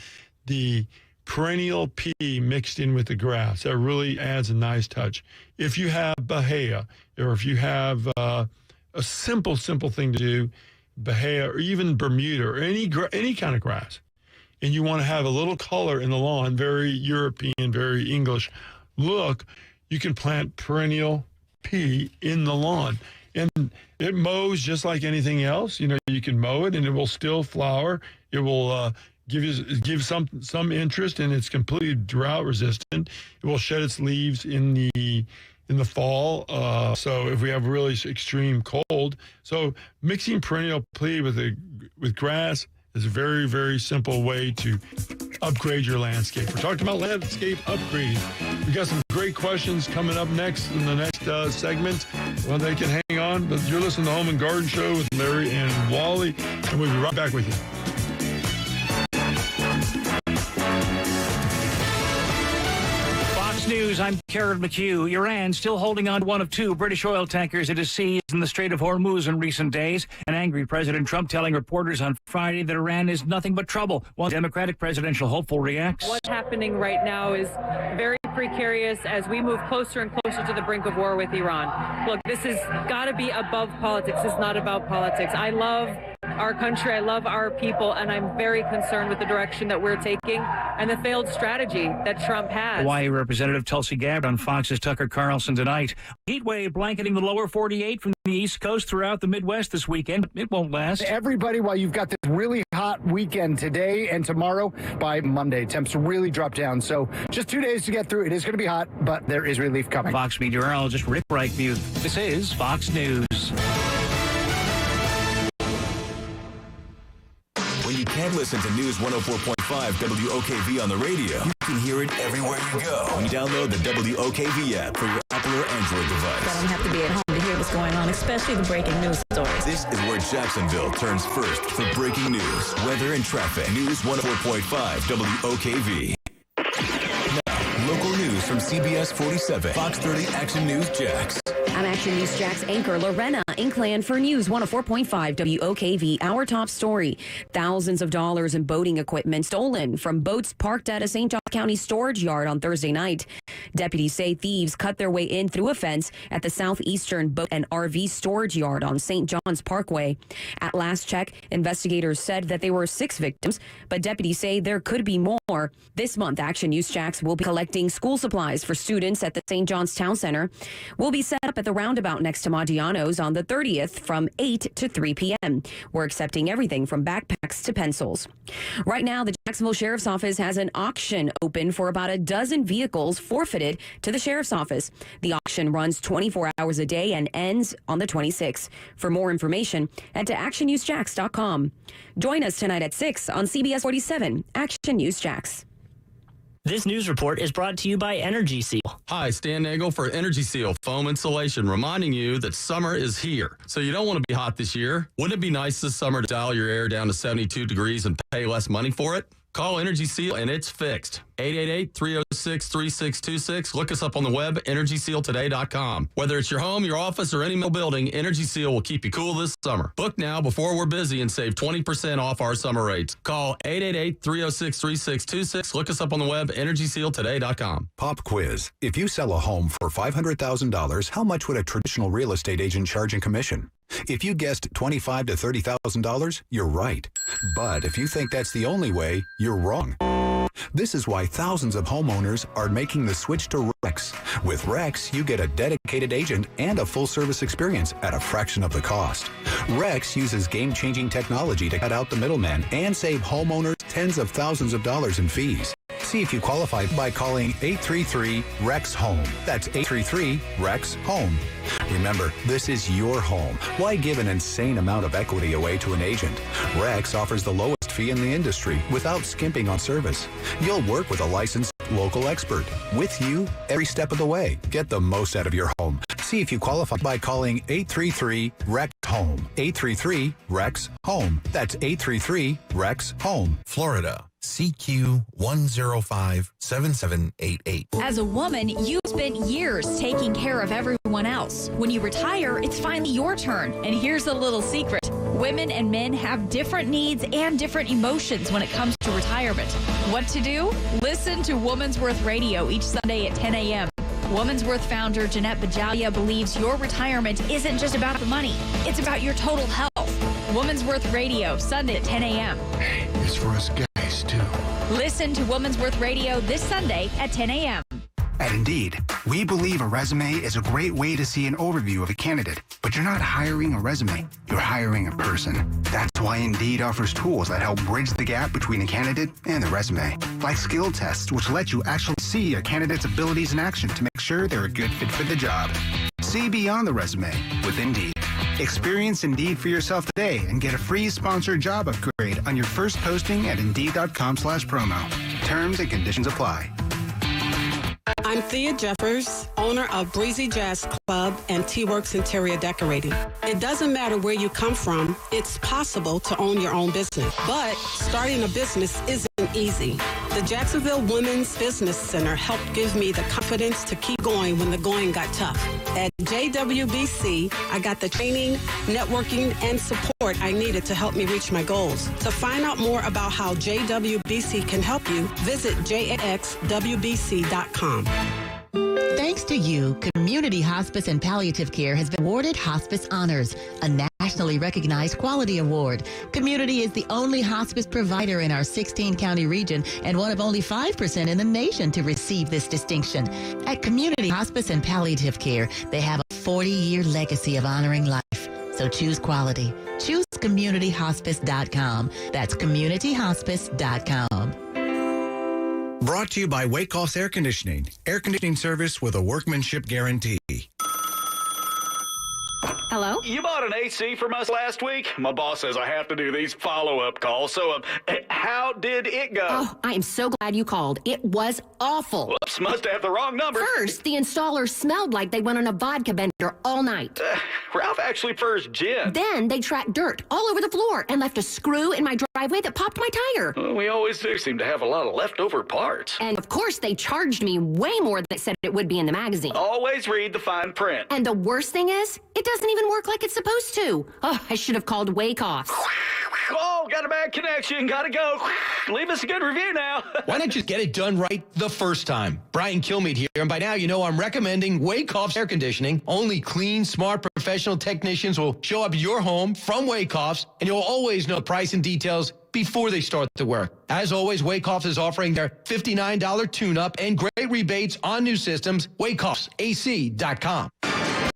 S2: the perennial pea mixed in with the grass. That really adds a nice touch. If you have Bahia, or if you have a simple thing to do, Bahia or even Bermuda or any kind of grass, and you want to have a little color in the lawn, very European, very English look, you can plant perennial pea in the lawn. And it mows just like anything else. You can mow it and it will still flower. It will give some interest, and it's completely drought resistant. It will shed its leaves in the fall. So if we have really extreme cold, so mixing perennial pea with grass is a very, very simple way to upgrade your landscape. We're talking about landscape upgrading. We got some great questions coming up next in the next segment. Well, they can hang on, but you're listening to the Home and Garden Show with Larry and Wally, and we'll be right back with you.
S8: News
S7: News, I'm Karen McHugh. Iran still holding on to one of two British oil tankers it has seized in the Strait of Hormuz in recent days. An angry President Trump telling reporters on Friday that Iran is nothing but trouble, while Democratic presidential hopeful reacts.
S15: What's happening right now is very precarious as we move closer and closer to the brink of war with Iran. Look, this has got to be above politics. It's not about politics. I love our country, I love our people, and I'm very concerned with the direction that we're taking and the failed strategy that Trump has.
S7: Hawaii Representative Tulsi Gabbard on Fox's Tucker Carlson tonight. Heat wave blanketing the lower 48 from the East Coast throughout the Midwest this weekend. It won't last.
S16: Everybody, while you've got this really hot weekend today and tomorrow, by Monday, temps really drop down. So just 2 days to get through. It is going to be hot, but there is relief coming.
S7: Fox meteorologist Rick Reichmuth. This is Fox News.
S10: When you can't listen to News 104.5 WOKV on the radio, you can hear it everywhere you go when you download the WOKV app for your Apple or Android device.
S17: I don't have to be at home to hear what's going on, especially the breaking news stories.
S10: This is where Jacksonville turns first for breaking news, weather, and traffic. News 104.5 WOKV. Now, local news from CBS 47, Fox 30 Action News Jax.
S1: I'm Action News Jax anchor Lorena Inkland for News 104.5 WOKV. Our top story: thousands of dollars in boating equipment stolen from boats parked at a St. Johns County storage yard on Thursday night. Deputies say thieves cut their way in through a fence at the southeastern boat and RV storage yard on St. John's Parkway. At last check, investigators said that there were 6 victims, but deputies say there could be more. This month, Action News Jax will be collecting school supplies for students at the St. John's Town Center. We'll be set up at the roundabout next to Modiano's on the 30th from 8 to 3 p.m. We're accepting everything from backpacks to pencils. Right now, the Jacksonville Sheriff's Office has an auction open for about a dozen vehicles forfeited to the Sheriff's Office. The auction runs 24 hours a day and ends on the 26th. For more information, head to actionnewsjax.com. Join us tonight at 6 on CBS 47, Action News Jax.
S25: This news report is brought to you by Energy Seal.
S20: Hi, Stan Nagel for Energy Seal Foam Insulation, reminding you that summer is here. So you don't want to be hot this year. Wouldn't it be nice this summer to dial your air down to 72 degrees and pay less money for it? Call Energy Seal and it's fixed. 888-306-3626. Look us up on the web, EnergySealToday.com. Whether it's your home, your office, or any metal building, Energy Seal will keep you cool this summer. Book now before we're busy and save 20% off our summer rates. Call 888-306-3626. Look us up on the web, EnergySealToday.com.
S26: Pop quiz. If you sell a home for $500,000, how much would a traditional real estate agent charge in commission? If you guessed $25,000 to $30,000, you're right. But if you think that's the only way, you're wrong. This is why thousands of homeowners are making the switch to Rex. With Rex, you get a dedicated agent and a full-service experience at a fraction of the cost. Rex uses game-changing technology to cut out the middleman and save homeowners tens of thousands of dollars in fees. See if you qualify by calling 833-REX-HOME. That's 833-REX-HOME. Remember, this is your home. Why give an insane amount of equity away to an agent? Rex offers the lowest fee in the industry without skimping on service. You'll work with a licensed local expert with you every step of the way. Get the most out of your home. See if you qualify by calling 833-REX-HOME. 833-REX-HOME. That's 833-REX-HOME.
S27: Florida. CQ 105-7788.
S28: As a woman, you spent years taking care of everyone else. When you retire, it's finally your turn. And here's a little secret. Women and men have different needs and different emotions when it comes to retirement. What to do? Listen to Woman's Worth Radio each Sunday at 10 a.m. Woman's Worth founder Jeanette Bajalia believes your retirement isn't just about the money. It's about your total health. Woman's Worth Radio, Sunday at 10 a.m.
S29: Hey, it's for us guys, too.
S28: Listen to Woman's Worth Radio this Sunday at 10 a.m.
S29: At Indeed, we believe a resume is a great way to see an overview of a candidate, but you're not hiring a resume, you're hiring a person. That's why Indeed offers tools that help bridge the gap between a candidate and the resume, like skill tests, which let you actually see a candidate's abilities in action to make sure they're a good fit for the job. See beyond the resume with Indeed. Experience Indeed for yourself today and get a free sponsored job upgrade on your first posting at Indeed.com/promo. Terms and conditions apply.
S30: I'm Thea Jeffers, owner of Breezy Jazz Club and T-Works Interior Decorating. It doesn't matter where you come from, it's possible to own your own business. But starting a business isn't easy. The Jacksonville Women's Business Center helped give me the confidence to keep going when the going got tough. At JWBC, I got the training, networking, and support I needed to help me reach my goals. To find out more about how JWBC can help you, visit jaxwbc.com.
S3: Thanks to you, Community Hospice and Palliative Care has been awarded Hospice Honors, a nationally recognized quality award. Community is the only hospice provider in our 16-county region and one of only 5% in the nation to receive this distinction. At Community Hospice and Palliative Care, they have a 40-year legacy of honoring life. So choose quality. Choose CommunityHospice.com. That's CommunityHospice.com.
S4: Brought to you by Wakehoff's Air Conditioning service with a workmanship guarantee.
S6: Hello?
S13: You bought an AC from us last week? My boss says I have to do these follow-up calls. So, how did it go?
S6: Oh, I am so glad you called. It was awful.
S13: Whoops, must have the wrong number.
S6: First, the installer smelled like they went on a vodka bender all night.
S13: Ralph actually prefers gin.
S6: Then they tracked dirt all over the floor and left a screw in my driveway that popped my tire.
S13: Well, we always do seem to have a lot of leftover parts.
S6: And of course, they charged me way more than it said it would be in the magazine.
S13: Always read the fine print.
S6: And the worst thing is, it doesn't even work like it's supposed to. Oh, I should have called Wakehoffs.
S13: Oh, got a bad connection. Gotta go. Leave us a good review now.
S18: Why not just get it done right the first time? Brian Kilmeade here, and by now you know I'm recommending Wakehoff's Air Conditioning. Only clean, smart, professional technicians will show up at your home from Wakehoff's, and you'll always know the price and details before they start the work. As always, Wakehoff's is offering their $59 tune-up and great rebates on new systems. WakehoffsAC.com.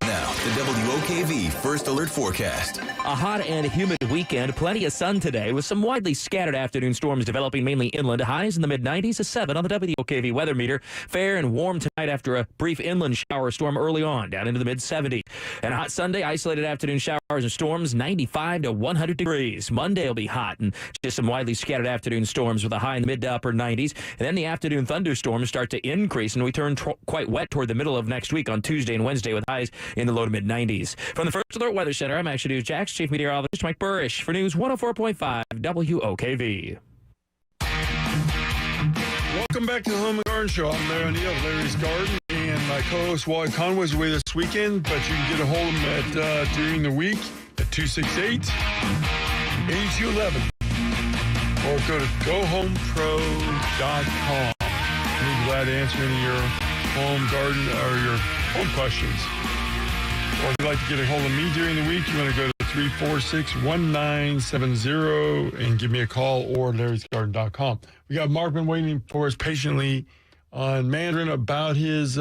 S10: Now, the WOKV First Alert Forecast.
S11: A hot and humid weekend, plenty of sun today with some widely scattered afternoon storms developing mainly inland. Highs in the mid-90s to 7 on the WOKV weather meter. Fair and warm tonight after a brief inland shower storm early on, down into the mid-70s. And a hot Sunday, isolated afternoon showers and storms, 95 to 100 degrees. Monday will be hot and just some widely scattered afternoon storms with a high in the mid to upper 90s. And then the afternoon thunderstorms start to increase, and we turn quite wet toward the middle of next week on Tuesday and Wednesday with highs in the low to mid-90s. From the First Alert Weather Center, I'm Action News Jax Chief Meteorologist Mike Burrish for News 104.5 WOKV.
S2: Welcome back to the Home and Garden Show. I'm Larry O'Neill of Larry's Garden, and my co-host Wally Conway is away this weekend, but you can get a hold of him at during the week at 268-8211 or go to GoHomePro.com. We'll be glad to answer any of your home garden or your home questions. Or if you'd like to get a hold of me during the week, you want to go to 346-1970 and give me a call, or larrysgarden.com. We got Mark been waiting for us patiently on Mandarin about his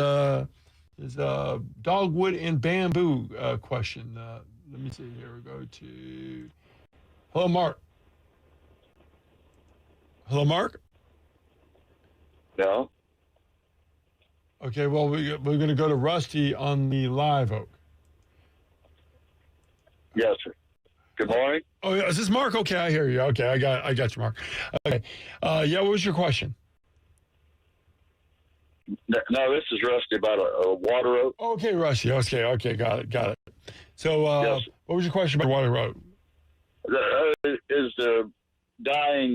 S2: dogwood and bamboo question. Let me see here. We go to... Hello, Mark. Hello, Mark?
S19: No.
S2: Okay, well, we're going to go to Rusty on the live oak.
S19: Yes, sir. Good morning.
S2: Oh, is this Mark? Okay, I hear you. Okay, I got you, Mark. Okay. Yeah, what was your question?
S19: No, this is Rusty about a water oak.
S2: Okay, Rusty. Okay, got it. So,
S19: yes.
S2: What was your question about water oak?
S19: Is the dying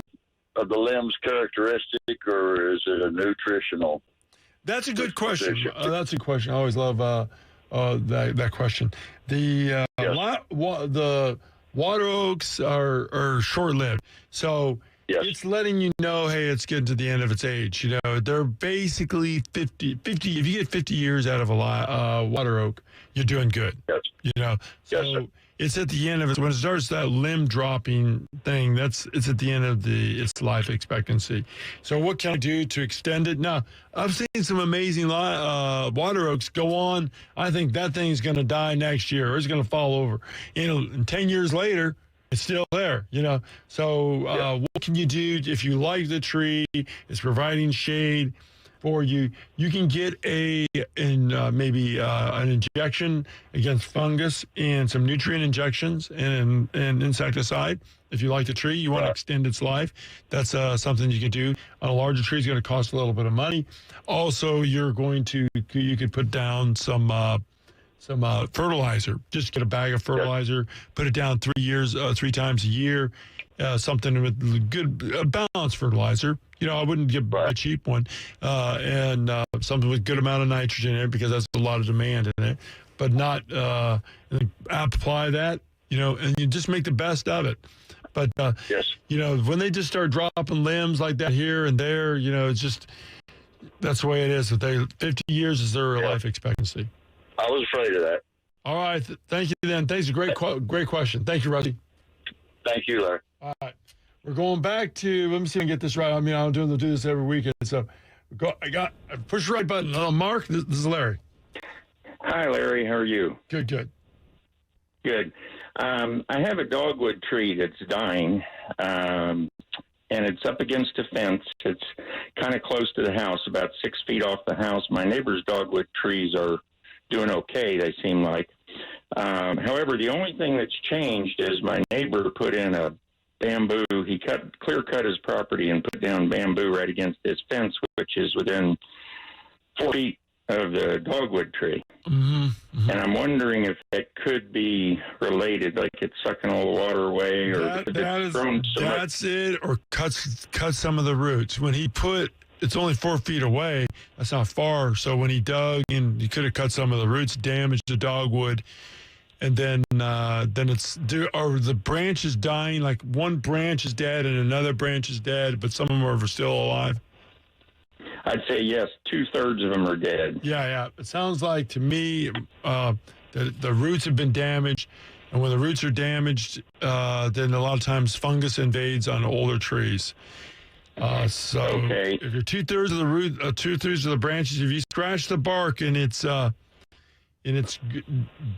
S19: of the limbs characteristic, or is it a nutritional?
S2: That's a good question. That's a question. I always love that question. The the water oaks are short-lived, so it's letting you know, hey, it's getting to the end of its age. You know, they're basically 50. If you get 50 years out of a water oak, you're doing good.
S19: Yes.
S2: You know, so it's at the end of it. When it starts that limb dropping thing, it's at the end of its life expectancy. So what can I do to extend it? Now, I've seen some amazing water oaks go on. I think that thing's going to die next year, or it's going to fall over. And 10 years later, it's still there, you know. So what can you do if you like the tree? It's providing shade for you. You can get maybe an injection against fungus and some nutrient injections and insecticide. If you like the tree, you want to extend its life, that's something you can do. On a larger tree, it's going to cost a little bit of money. Also, you could put down some fertilizer. Just get a bag of fertilizer, put it down 3 times a year. Something with good balanced fertilizer, I wouldn't get a cheap one, and something with good amount of nitrogen in it because that's a lot of demand in it, but not apply that, and you just make the best of it. But, when they just start dropping limbs like that here and there, it's just, that's the way it is. 50 years is their life expectancy.
S19: I was afraid of that.
S2: All right. Thank you then. Thanks. Great question. Thank you, Rusty.
S19: Thank you, Larry.
S2: All right. We're going back to, let me see if I can get this right. I mean, I'll do this every weekend. So I push the right button. Mark, this is Larry.
S5: Hi, Larry. How are you?
S2: Good.
S5: Good. I have a dogwood tree that's dying, and it's up against a fence. It's kind of close to the house, about 6 feet off the house. My neighbor's dogwood trees are doing okay, they seem like. However, the only thing that's changed is my neighbor put in a bamboo. He clear cut his property and put down bamboo right against his fence, which is within 4 feet of the dogwood tree. And I'm wondering if that could be related, like it's sucking all the water away, or
S2: that's it, or cut some of the roots. When he it's only 4 feet away. That's not far. So when he dug, and he could have cut some of the roots, damaged the dogwood, and then are the branches dying? Like one branch is dead and another branch is dead, but some of them are still alive.
S5: I'd say yes. 2/3 of them are dead.
S2: Yeah. It sounds like to me the roots have been damaged, and when the roots are damaged, then a lot of times fungus invades on older trees. If you're 2/3 of the root, 2/3 of the branches, if you scratch the bark and it's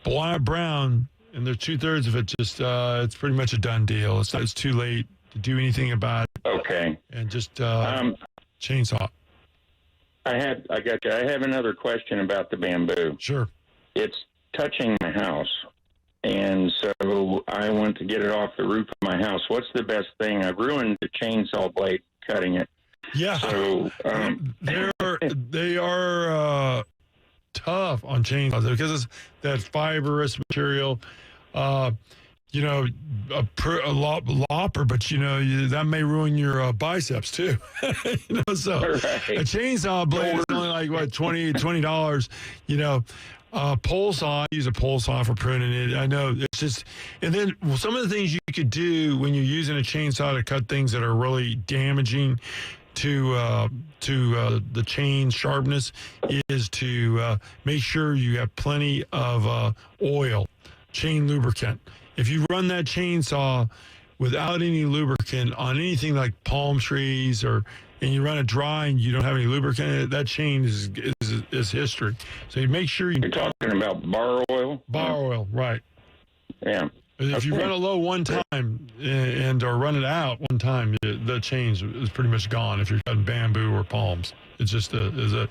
S2: brown, and there's 2/3 of it, just it's pretty much a done deal. It's too late to do anything about it.
S5: Okay.
S2: And just chainsaw.
S5: I got you. I have another question about the bamboo.
S2: Sure.
S5: It's touching my house, and so I want to get it off the roof of my house. What's the best thing? I've ruined the chainsaw blade cutting it.
S2: Yeah.
S5: So
S2: they are tough on chainsaws because it's that fibrous material. A lopper, but that may ruin your biceps too. So a chainsaw blade is only like $20. Pole saw, I use a pole saw for pruning it. I know it's just, and then some of the things you could do when you're using a chainsaw to cut things that are really damaging to the chain sharpness is to make sure you have plenty of oil, chain lubricant. If you run that chainsaw without any lubricant on anything like palm trees, and you run it dry and you don't have any lubricant in it, that chain is history. So you make sure you're
S5: talking about bar oil.
S2: Bar oil, right?
S5: Yeah.
S2: If you run it low one time or run it out one time, the chain is pretty much gone. If you're cutting bamboo or palms, it's just the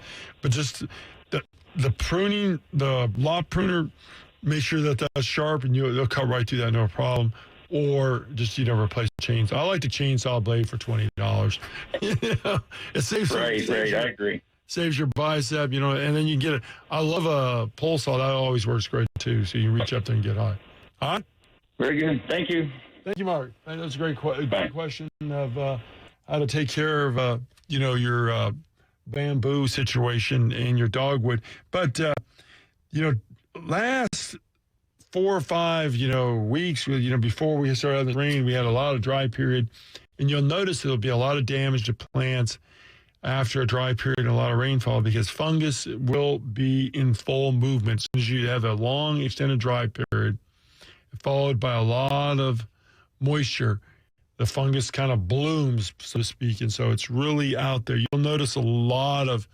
S2: pruning, the lop pruner. Make sure that that's sharp, and they'll cut right through that, no problem. Or just replace the chainsaw. I like the chainsaw blade for $20. It saves.
S5: Right. I agree.
S2: Saves your bicep, and then you get it. I love a pole saw. That always works great too. So you reach up there and get high. All right.
S5: Very good. Thank you.
S2: Thank you, Mark. That's a great question of how to take care of your bamboo situation and your dogwood, but last 4 or 5, weeks, before we started having the rain, we had a lot of dry period, and you'll notice there'll be a lot of damage to plants after a dry period and a lot of rainfall because fungus will be in full movement. As soon as you have a long extended dry period, followed by a lot of moisture, the fungus kind of blooms, so to speak, and so it's really out there. You'll notice a lot of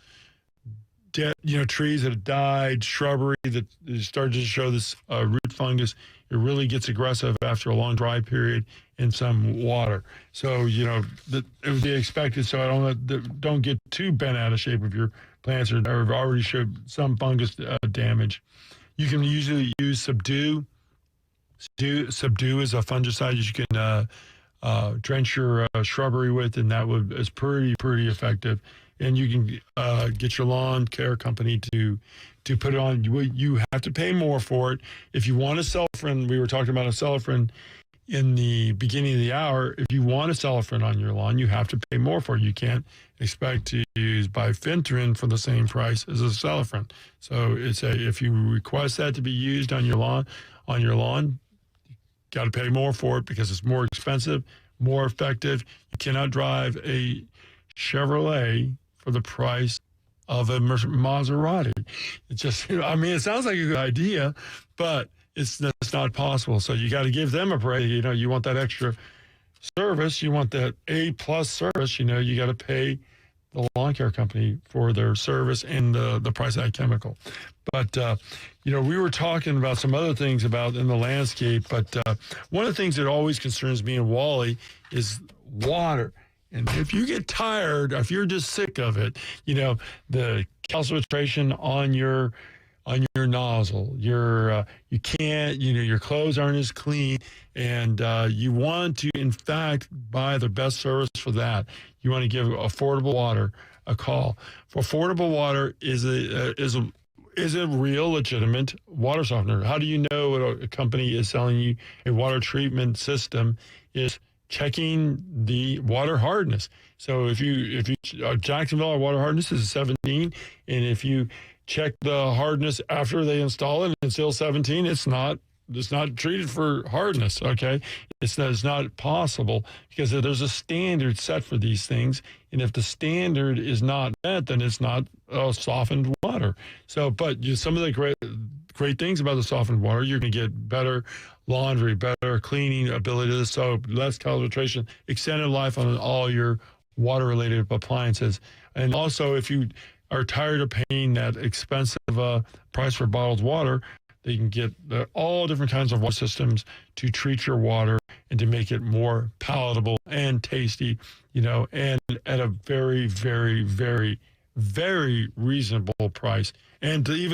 S2: dead, trees that have died, shrubbery that started to show this root fungus. It really gets aggressive after a long dry period and some water. So, it would be expected. So don't get too bent out of shape if your plants are already showed some fungus damage. You can usually use Subdue. Subdue is a fungicide that you can drench your shrubbery with, and that is pretty effective. And you can get your lawn care company to put it on. You have to pay more for it. If you want a Celfrin, we were talking about a Celfrin, in the beginning of the hour, if you want a Cellophane on your lawn, you have to pay more for it. You can't expect to use bifenthrin for the same price as a Cellophane. So if you request that to be used on your lawn, you got to pay more for it because it's more expensive, more effective. You cannot drive a Chevrolet for the price of a Maserati. It just, it sounds like a good idea, but it's not possible. So you got to give them a break. You want that extra service. You want that A+ service. You got to pay the lawn care company for their service and the price of that chemical. But, we were talking about some other things about in the landscape, but one of the things that always concerns me in Wally is water. And if you get tired, if you're just sick of it, the calcifitration on your nozzle, you can't, your clothes aren't as clean, and you want to, in fact, buy the best service for that. You want to give Affordable Water a call. For Affordable Water is a real legitimate water softener. How do you know what a company is selling you a water treatment system is checking the water hardness. So if you Jacksonville, our water hardness is 17, and if you check the hardness after they install it and it's still 17, it's not treated for hardness, okay? It's not possible because there's a standard set for these things, and if the standard is not met, then it's not softened water. So, but some of the great things about the softened water, you're going to get better laundry, better cleaning ability of the soap, less calcifitration, extended life on all your water-related appliances. And also, if you are tired of paying that expensive price for bottled water, they can get all different kinds of water systems to treat your water and to make it more palatable and tasty, and at a very, very, very, very reasonable price. And they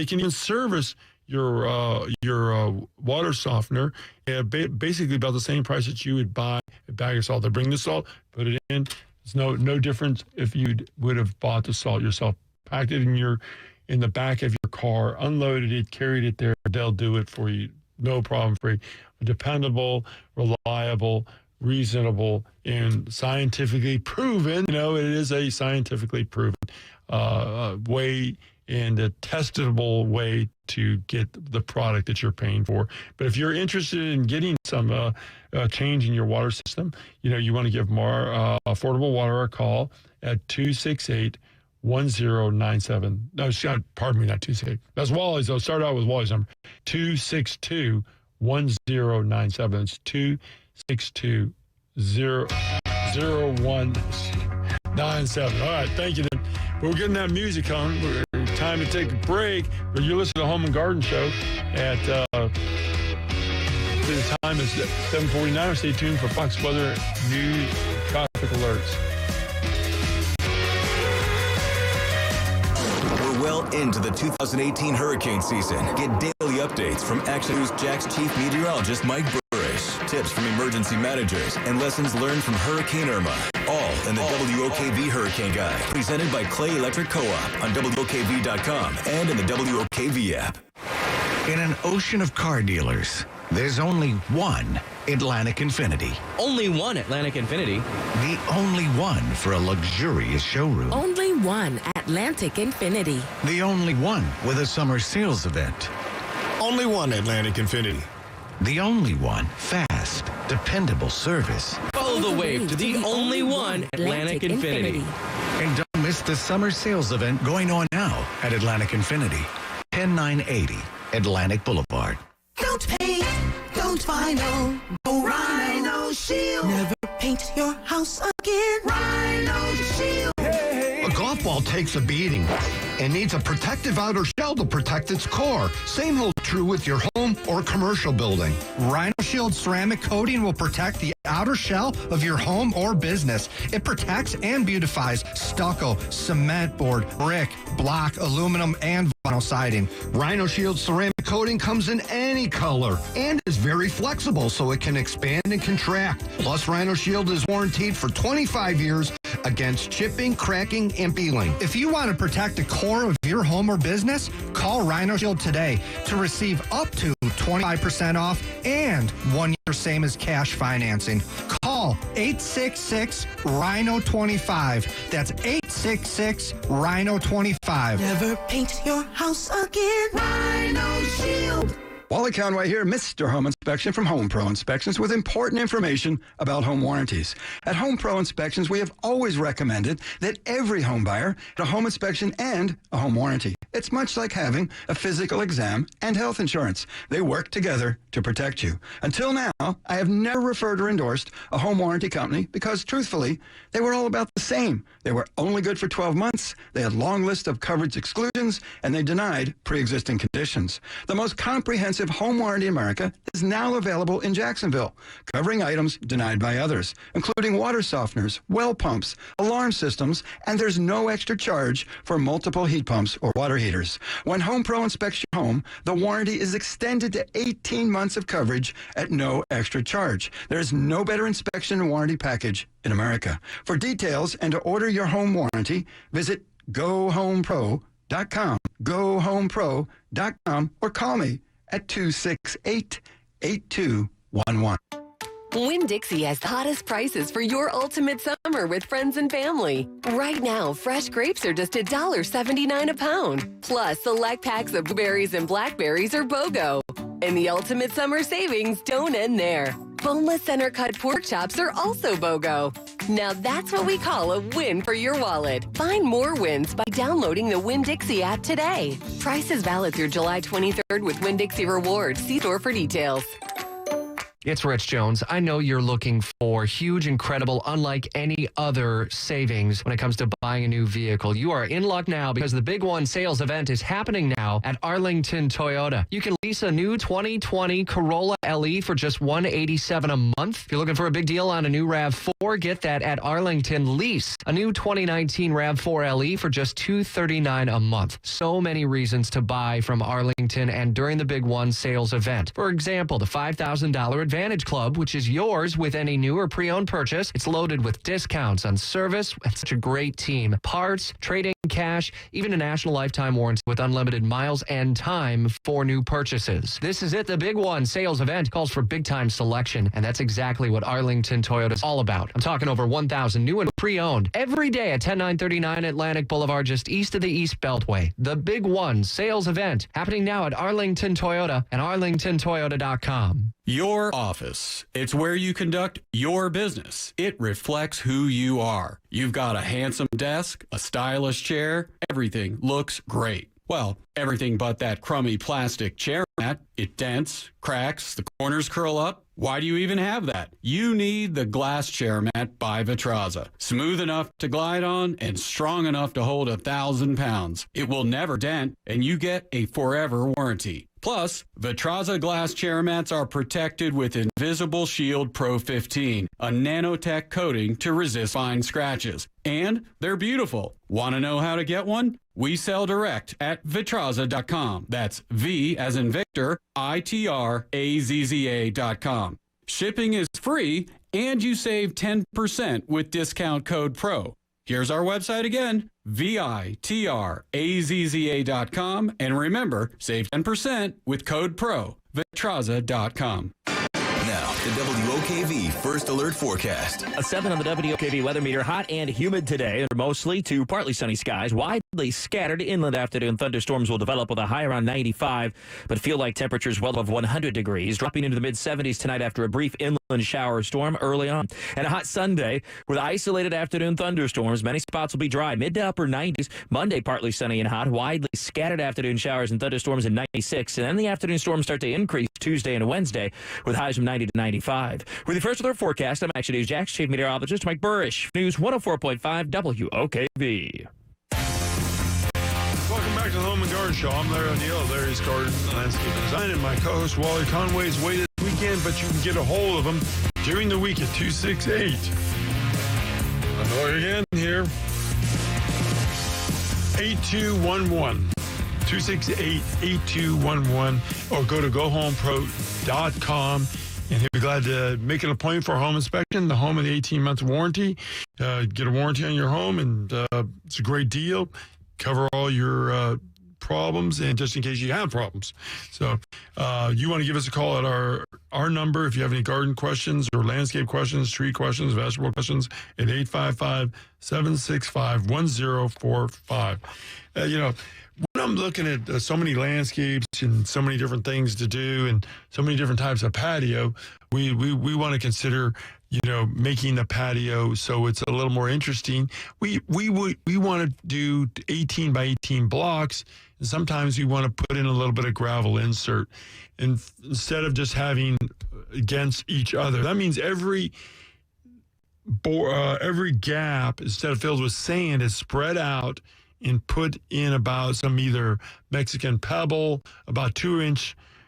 S2: can even service your water softener at basically about the same price that you would buy a bag of salt. They bring the salt, put it in. It's no difference if you would have bought the salt yourself, packed it in the back of your car, unloaded it, carried it there. They'll do it for you, no problem free. Dependable, reliable, reasonable, and scientifically proven. It is a scientifically proven way and a testable way to get the product that you're paying for. But if you're interested in getting some change in your water system, you want to give more Affordable Water a call at 268-1097. No, pardon me, not 268. That's Wally's. I'll start out with Wally's number. 262-1097. It's 262-0197. All right, thank you. We're getting that music on. It's time to take a break. But you listen to the Home and Garden Show at the time is 7:49. Stay tuned for Fox Weather News traffic alerts.
S10: We're well into the 2018 hurricane season. Get daily updates from Action News Jack's chief meteorologist, Mike Burrish. Tips from emergency managers and lessons learned from Hurricane Irma. All in the WOKV Hurricane Guide, presented by Clay Electric Co-op on WOKV.com and in the WOKV app.
S27: In an ocean of car dealers, there's only one Atlantic Infiniti.
S11: Only one Atlantic Infiniti.
S27: The only one for a luxurious showroom.
S8: Only one Atlantic Infiniti.
S27: The only one with a summer sales event.
S9: Only one Atlantic Infiniti.
S27: The only one fast, dependable service.
S11: Follow the wave to the only one Atlantic Infiniti.
S27: And don't miss the summer sales event going on now at Atlantic Infiniti. 10980 Atlantic Boulevard.
S12: Don't paint, don't vinyl, go Rhino Shield. Never paint your house again. Rhino Shield.
S14: A golf ball takes a beating and needs a protective outer shell to protect its core. Same holds true with your home or commercial building. Rhino Shield ceramic coating will protect the outer shell of your home or business. It protects and beautifies stucco, cement board, brick, block, aluminum, and vinyl siding. Rhino Shield ceramic coating comes in any color and is very flexible so it can expand and contract. Plus, Rhino Shield is warranted for 25 years against chipping, cracking, and peeling. If you want to protect the core of your home or business, call Rhino Shield today to receive up to 25% off and 1 year same as cash financing. Call 866-RHINO-25. That's 866-RHINO-25.
S12: Never paint your house again. Rhino Shield.
S26: Wally Conway here, Mr. Home Inspection from Home Pro Inspections with important information about home warranties. At Home Pro Inspections, we have always recommended that every home buyer get a home inspection and a home warranty. It's much like having a physical exam and health insurance. They work together to protect you. Until now, I have never referred or endorsed a home warranty company because, truthfully, they were all about the same. They were only good for 12 months, they had long lists of coverage exclusions, and they denied pre-existing conditions. The most comprehensive home warranty in America is now available in Jacksonville, covering items denied by others, including water softeners, well pumps, alarm systems, and there's no extra charge for multiple heat pumps or water heaters. When Home Pro inspects your home, the warranty is extended to 18 months of coverage at no extra charge. There's no better inspection and warranty package in America. For details and to order your home warranty, visit GoHomePro.com, GoHomePro.com, or call me at 268-8211.
S1: Winn-Dixie has the hottest prices for your ultimate summer with friends and family. Right now, fresh grapes are just $1.79 a pound. Plus, select packs of blueberries and blackberries are BOGO. And the ultimate summer savings don't end there. Boneless center-cut pork chops are also BOGO. Now that's what we call a win for your wallet. Find more wins by downloading the Winn-Dixie app today. Price is valid through July 23rd with Winn-Dixie Rewards. See store for details.
S7: It's Rich Jones. I know you're looking for huge, incredible, unlike any other savings when it comes to buying a new vehicle. You are in luck now because the Big One sales event is happening now at Arlington Toyota. You can lease a new 2020 Corolla LE for just $187 a month. If you're looking for a big deal on a new RAV4, get that at Arlington. Lease a new 2019 RAV4 LE for just $239 a month. So many reasons to buy from Arlington and during the Big One sales event. For example, the $5,000 Advantage Club, which is yours with any new or pre-owned purchase. It's loaded with discounts on service and such a great team. Parts, trade-in cash, even a national lifetime warranty with unlimited miles and time for new purchases. This is it. The Big One sales event calls for big-time selection, and that's exactly what Arlington Toyota is all about. I'm talking over 1,000 new and pre-owned every day at 10939 Atlantic Boulevard, just east of the East Beltway. The Big One sales event happening now at Arlington Toyota and arlingtontoyota.com.
S15: Your office. It's where you conduct your business. It reflects who you are. You've got a handsome desk, a stylish chair. Everything looks great. Well, everything but that crummy plastic chair mat. It dents, cracks, the corners curl up. Why do you even have that? You need the glass chair mat by Vitraza. Smooth enough to glide on and strong enough to hold 1,000 pounds. It will never dent, and you get a forever warranty. Plus, Vitraza glass chair mats are protected with Invisible Shield Pro 15, a nanotech coating to resist fine scratches. And they're beautiful. Want to know how to get one? We sell direct at Vitraza.com. That's V as in Victor, ITRAZZA.com. Shipping is free, and you save 10% with discount code PRO. Here's our website again, VITRAZZA.com. And remember, save 10% with code PRO, Vitraza.com.
S10: Now, the WOKV First Alert Forecast.
S11: A 7 on the WOKV weather meter. Hot and humid today. Mostly to partly sunny skies. Widely scattered inland afternoon thunderstorms will develop with a high around 95, but feel like temperatures well above 100 degrees. Dropping into the mid-70s tonight after a brief inland shower storm early on. And a hot Sunday with isolated afternoon thunderstorms. Many spots will be dry. Mid to upper 90s. Monday, partly sunny and hot. Widely scattered afternoon showers and thunderstorms in 96. And then the afternoon storms start to increase Tuesday and Wednesday with highs from 90 to 95. With the First Alert Forecast, I'm Action News Jax Chief Meteorologist Mike Burrish. News 104.5 WOKV.
S2: Welcome back to the Home and Garden Show. I'm Larry O'Neill, Larry's Garden Landscape Design, and my co-host Wally Conway is away this weekend, but you can get a hold of him during the week at 268. I'll know again here. 8211. 268-8211, or go to GoHomePro.com, and he'll be glad to make an appointment for a home inspection, the home of the 18-month warranty. Get a warranty on your home, and it's a great deal. Cover all your problems and just in case you have problems. So you want to give us a call at our number if you have any garden questions or landscape questions, tree questions, vegetable questions at 855-765-1045. When I'm looking at so many landscapes and so many different things to do and so many different types of patio, we want to consider, making the patio so it's a little more interesting. We want to do 18 by 18 blocks, and sometimes we want to put in a little bit of gravel insert, and instead of just having against each other. That means every gap, instead of filled with sand, is spread out and put in about some either Mexican pebble, about 2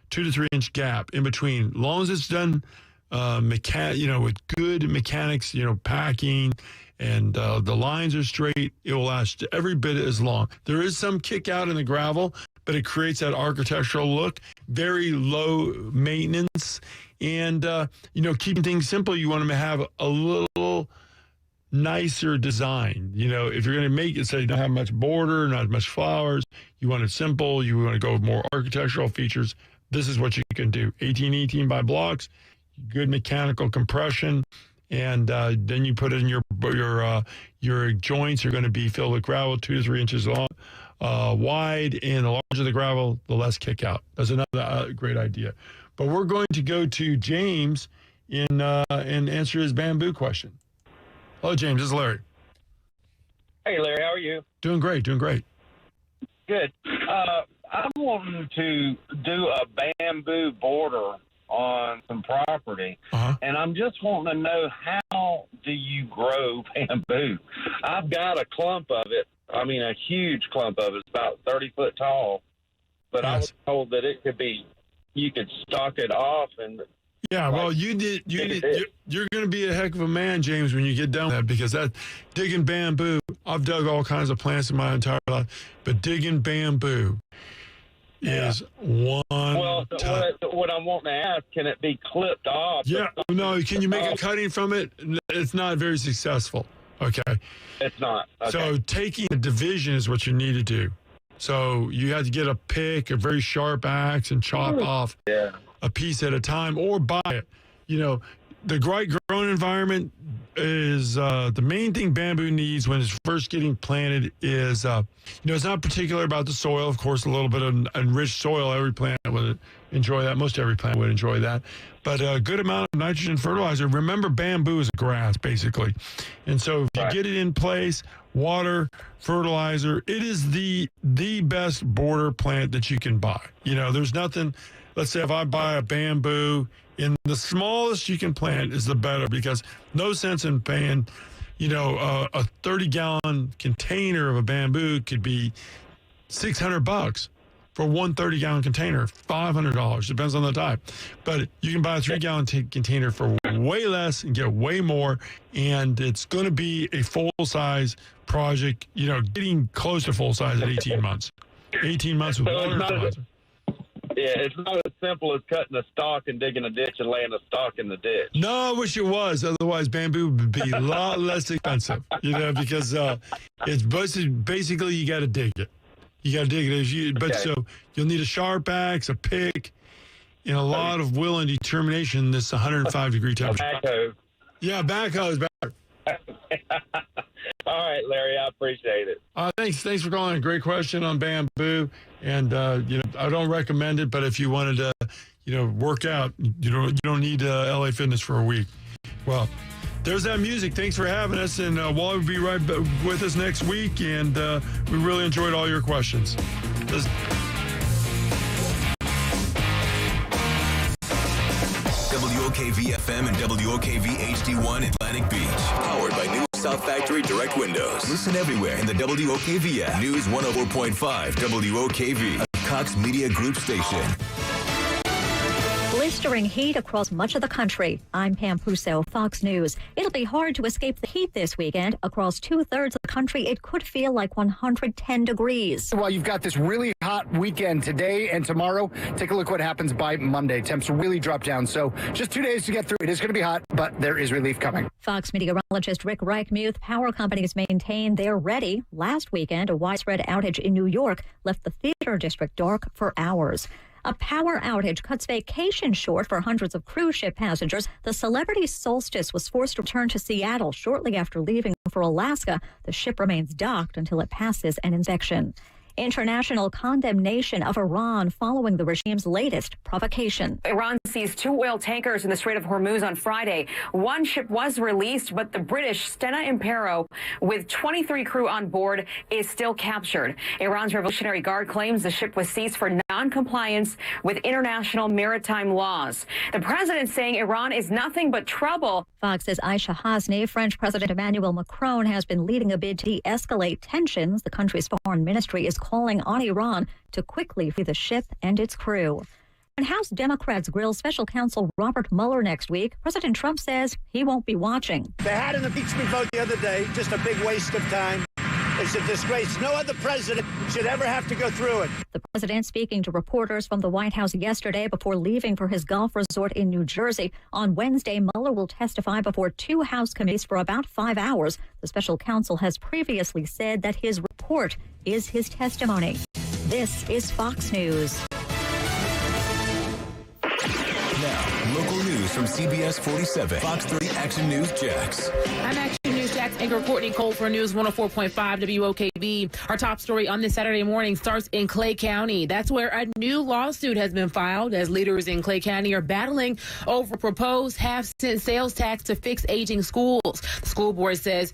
S2: to 3 inch gap in between. As long as it's done with good mechanics, packing, and the lines are straight, it will last every bit as long. There is some kick out in the gravel, but it creates that architectural look, very low maintenance. And, keeping things simple, you want to have a little nicer design. If you're going to make it, say, don't have much border, not much flowers, you want it simple, you want to go with more architectural features, this is what you can do. 18 by blocks, good mechanical compression, and then you put it in your joints are going to be filled with gravel 2 to 3 inches long, wide, and the larger the gravel, the less kick out. That's another great idea. But we're going to go to James and answer his bamboo question. Hello, James. This is Larry.
S16: Hey, Larry. How are you?
S2: Doing great.
S16: Good. I'm wanting to do a bamboo border on some property, and I'm just wanting to know, how do you grow bamboo? I've got a clump of it. I mean, a huge clump of it. It's about 30 foot tall, but I was told that you could stalk it off and.
S2: Yeah, well, you're going to be a heck of a man, James, when you get done with that, because digging bamboo, I've dug all kinds of plants in my entire life, but digging bamboo is one.
S16: Well, what I'm wanting to ask, can it be clipped off?
S2: Yeah, no, can you make a cutting from it? It's not very successful, okay?
S16: It's not. Okay.
S2: So taking a division is what you need to do. So you have to get a pick, a very sharp axe, and chop off a piece at a time, or buy it. The grown environment is the main thing bamboo needs when it's first getting planted is, it's not particular about the soil. Of course, a little bit of enriched soil, every plant would enjoy that. Most every plant would enjoy that. But a good amount of nitrogen fertilizer. Remember, bamboo is a grass, basically. And so if you get it in place, water, fertilizer, it is the best border plant that you can buy. There's nothing. Let's say if I buy a bamboo, in the smallest you can plant is the better, because no sense in paying, a 30-gallon container of a bamboo could be $600 for one 30-gallon container, $500, depends on the type. But you can buy a 3-gallon container for way less and get way more, and it's going to be a full-size project, getting close to full size at 18 months. 18 months with water fertilizer.
S16: Yeah, it's not as simple as cutting a stalk and digging a ditch and laying a stalk in the ditch.
S2: No, I wish it was. Otherwise, bamboo would be a lot less expensive, because it's basically you got to dig it. You got to dig it. But so you'll need a sharp axe, a pick, and a lot of will and determination in this 105-degree temperature.
S16: Backhoe.
S2: Yeah, backhoe is better.
S16: All right, Larry, I appreciate it.
S2: Thanks for calling. Great question on bamboo. And, I don't recommend it, but if you wanted to, work out, you don't need LA Fitness for a week. Well, there's that music. Thanks for having us. And Wally will be right with us next week. And we really enjoyed all your questions.
S10: WOKV-FM and WOKV HD1 Atlantic Beach. Powered by New South Factory Direct Windows. Listen everywhere in the WOKV app. News 104.5 WOKV. A Cox Media Group station.
S17: Blistering heat across much of the country. I'm Pam Puso, Fox News. It'll be hard to escape the heat this weekend. Across 2/3 of the country, it could feel like 110 degrees.
S20: Well, you've got this really hot weekend today and tomorrow. Take a look what happens by Monday. Temps really drop down. So just 2 days to get through. It is going to be hot, but there is relief coming.
S17: Fox meteorologist Rick Reichmuth, power companies maintain they're ready. Last weekend, a widespread outage in New York left the theater district dark for hours. A power outage cuts vacation short for hundreds of cruise ship passengers. The Celebrity Solstice was forced to return to Seattle shortly after leaving for Alaska. The ship remains docked until it passes an inspection. International condemnation of Iran following the regime's latest provocation.
S21: Iran seized 2 oil tankers in the Strait of Hormuz on Friday. One ship was released, but the British Stena Impero, with 23 crew on board, is still captured. Iran's Revolutionary Guard claims the ship was seized for non-compliance with international maritime laws. The president saying Iran is nothing but trouble.
S17: Fox's Aisha Hasni, French President Emmanuel Macron has been leading a bid to de-escalate tensions. The country's foreign ministry is calling on Iran to quickly free the ship and its crew. And House Democrats grill special counsel Robert Mueller next week. President Trump says he won't be watching.
S22: They had an impeachment vote the other day, just a big waste of time. It's a disgrace. No other president should ever have to go through it.
S17: The president speaking to reporters from the White House yesterday before leaving for his golf resort in New Jersey. On Wednesday, Mueller will testify before 2 House committees for about 5 hours. The special counsel has previously said that his report is his testimony. This is Fox News.
S10: Now, local news from CBS 47, Fox 30 Action News Jax.
S23: I'm Action News Jax anchor Courtney Cole for News 104.5 WOKV. Our top story on this Saturday morning starts in Clay County. That's where a new lawsuit has been filed as leaders in Clay County are battling over proposed half-cent sales tax to fix aging schools. The school board says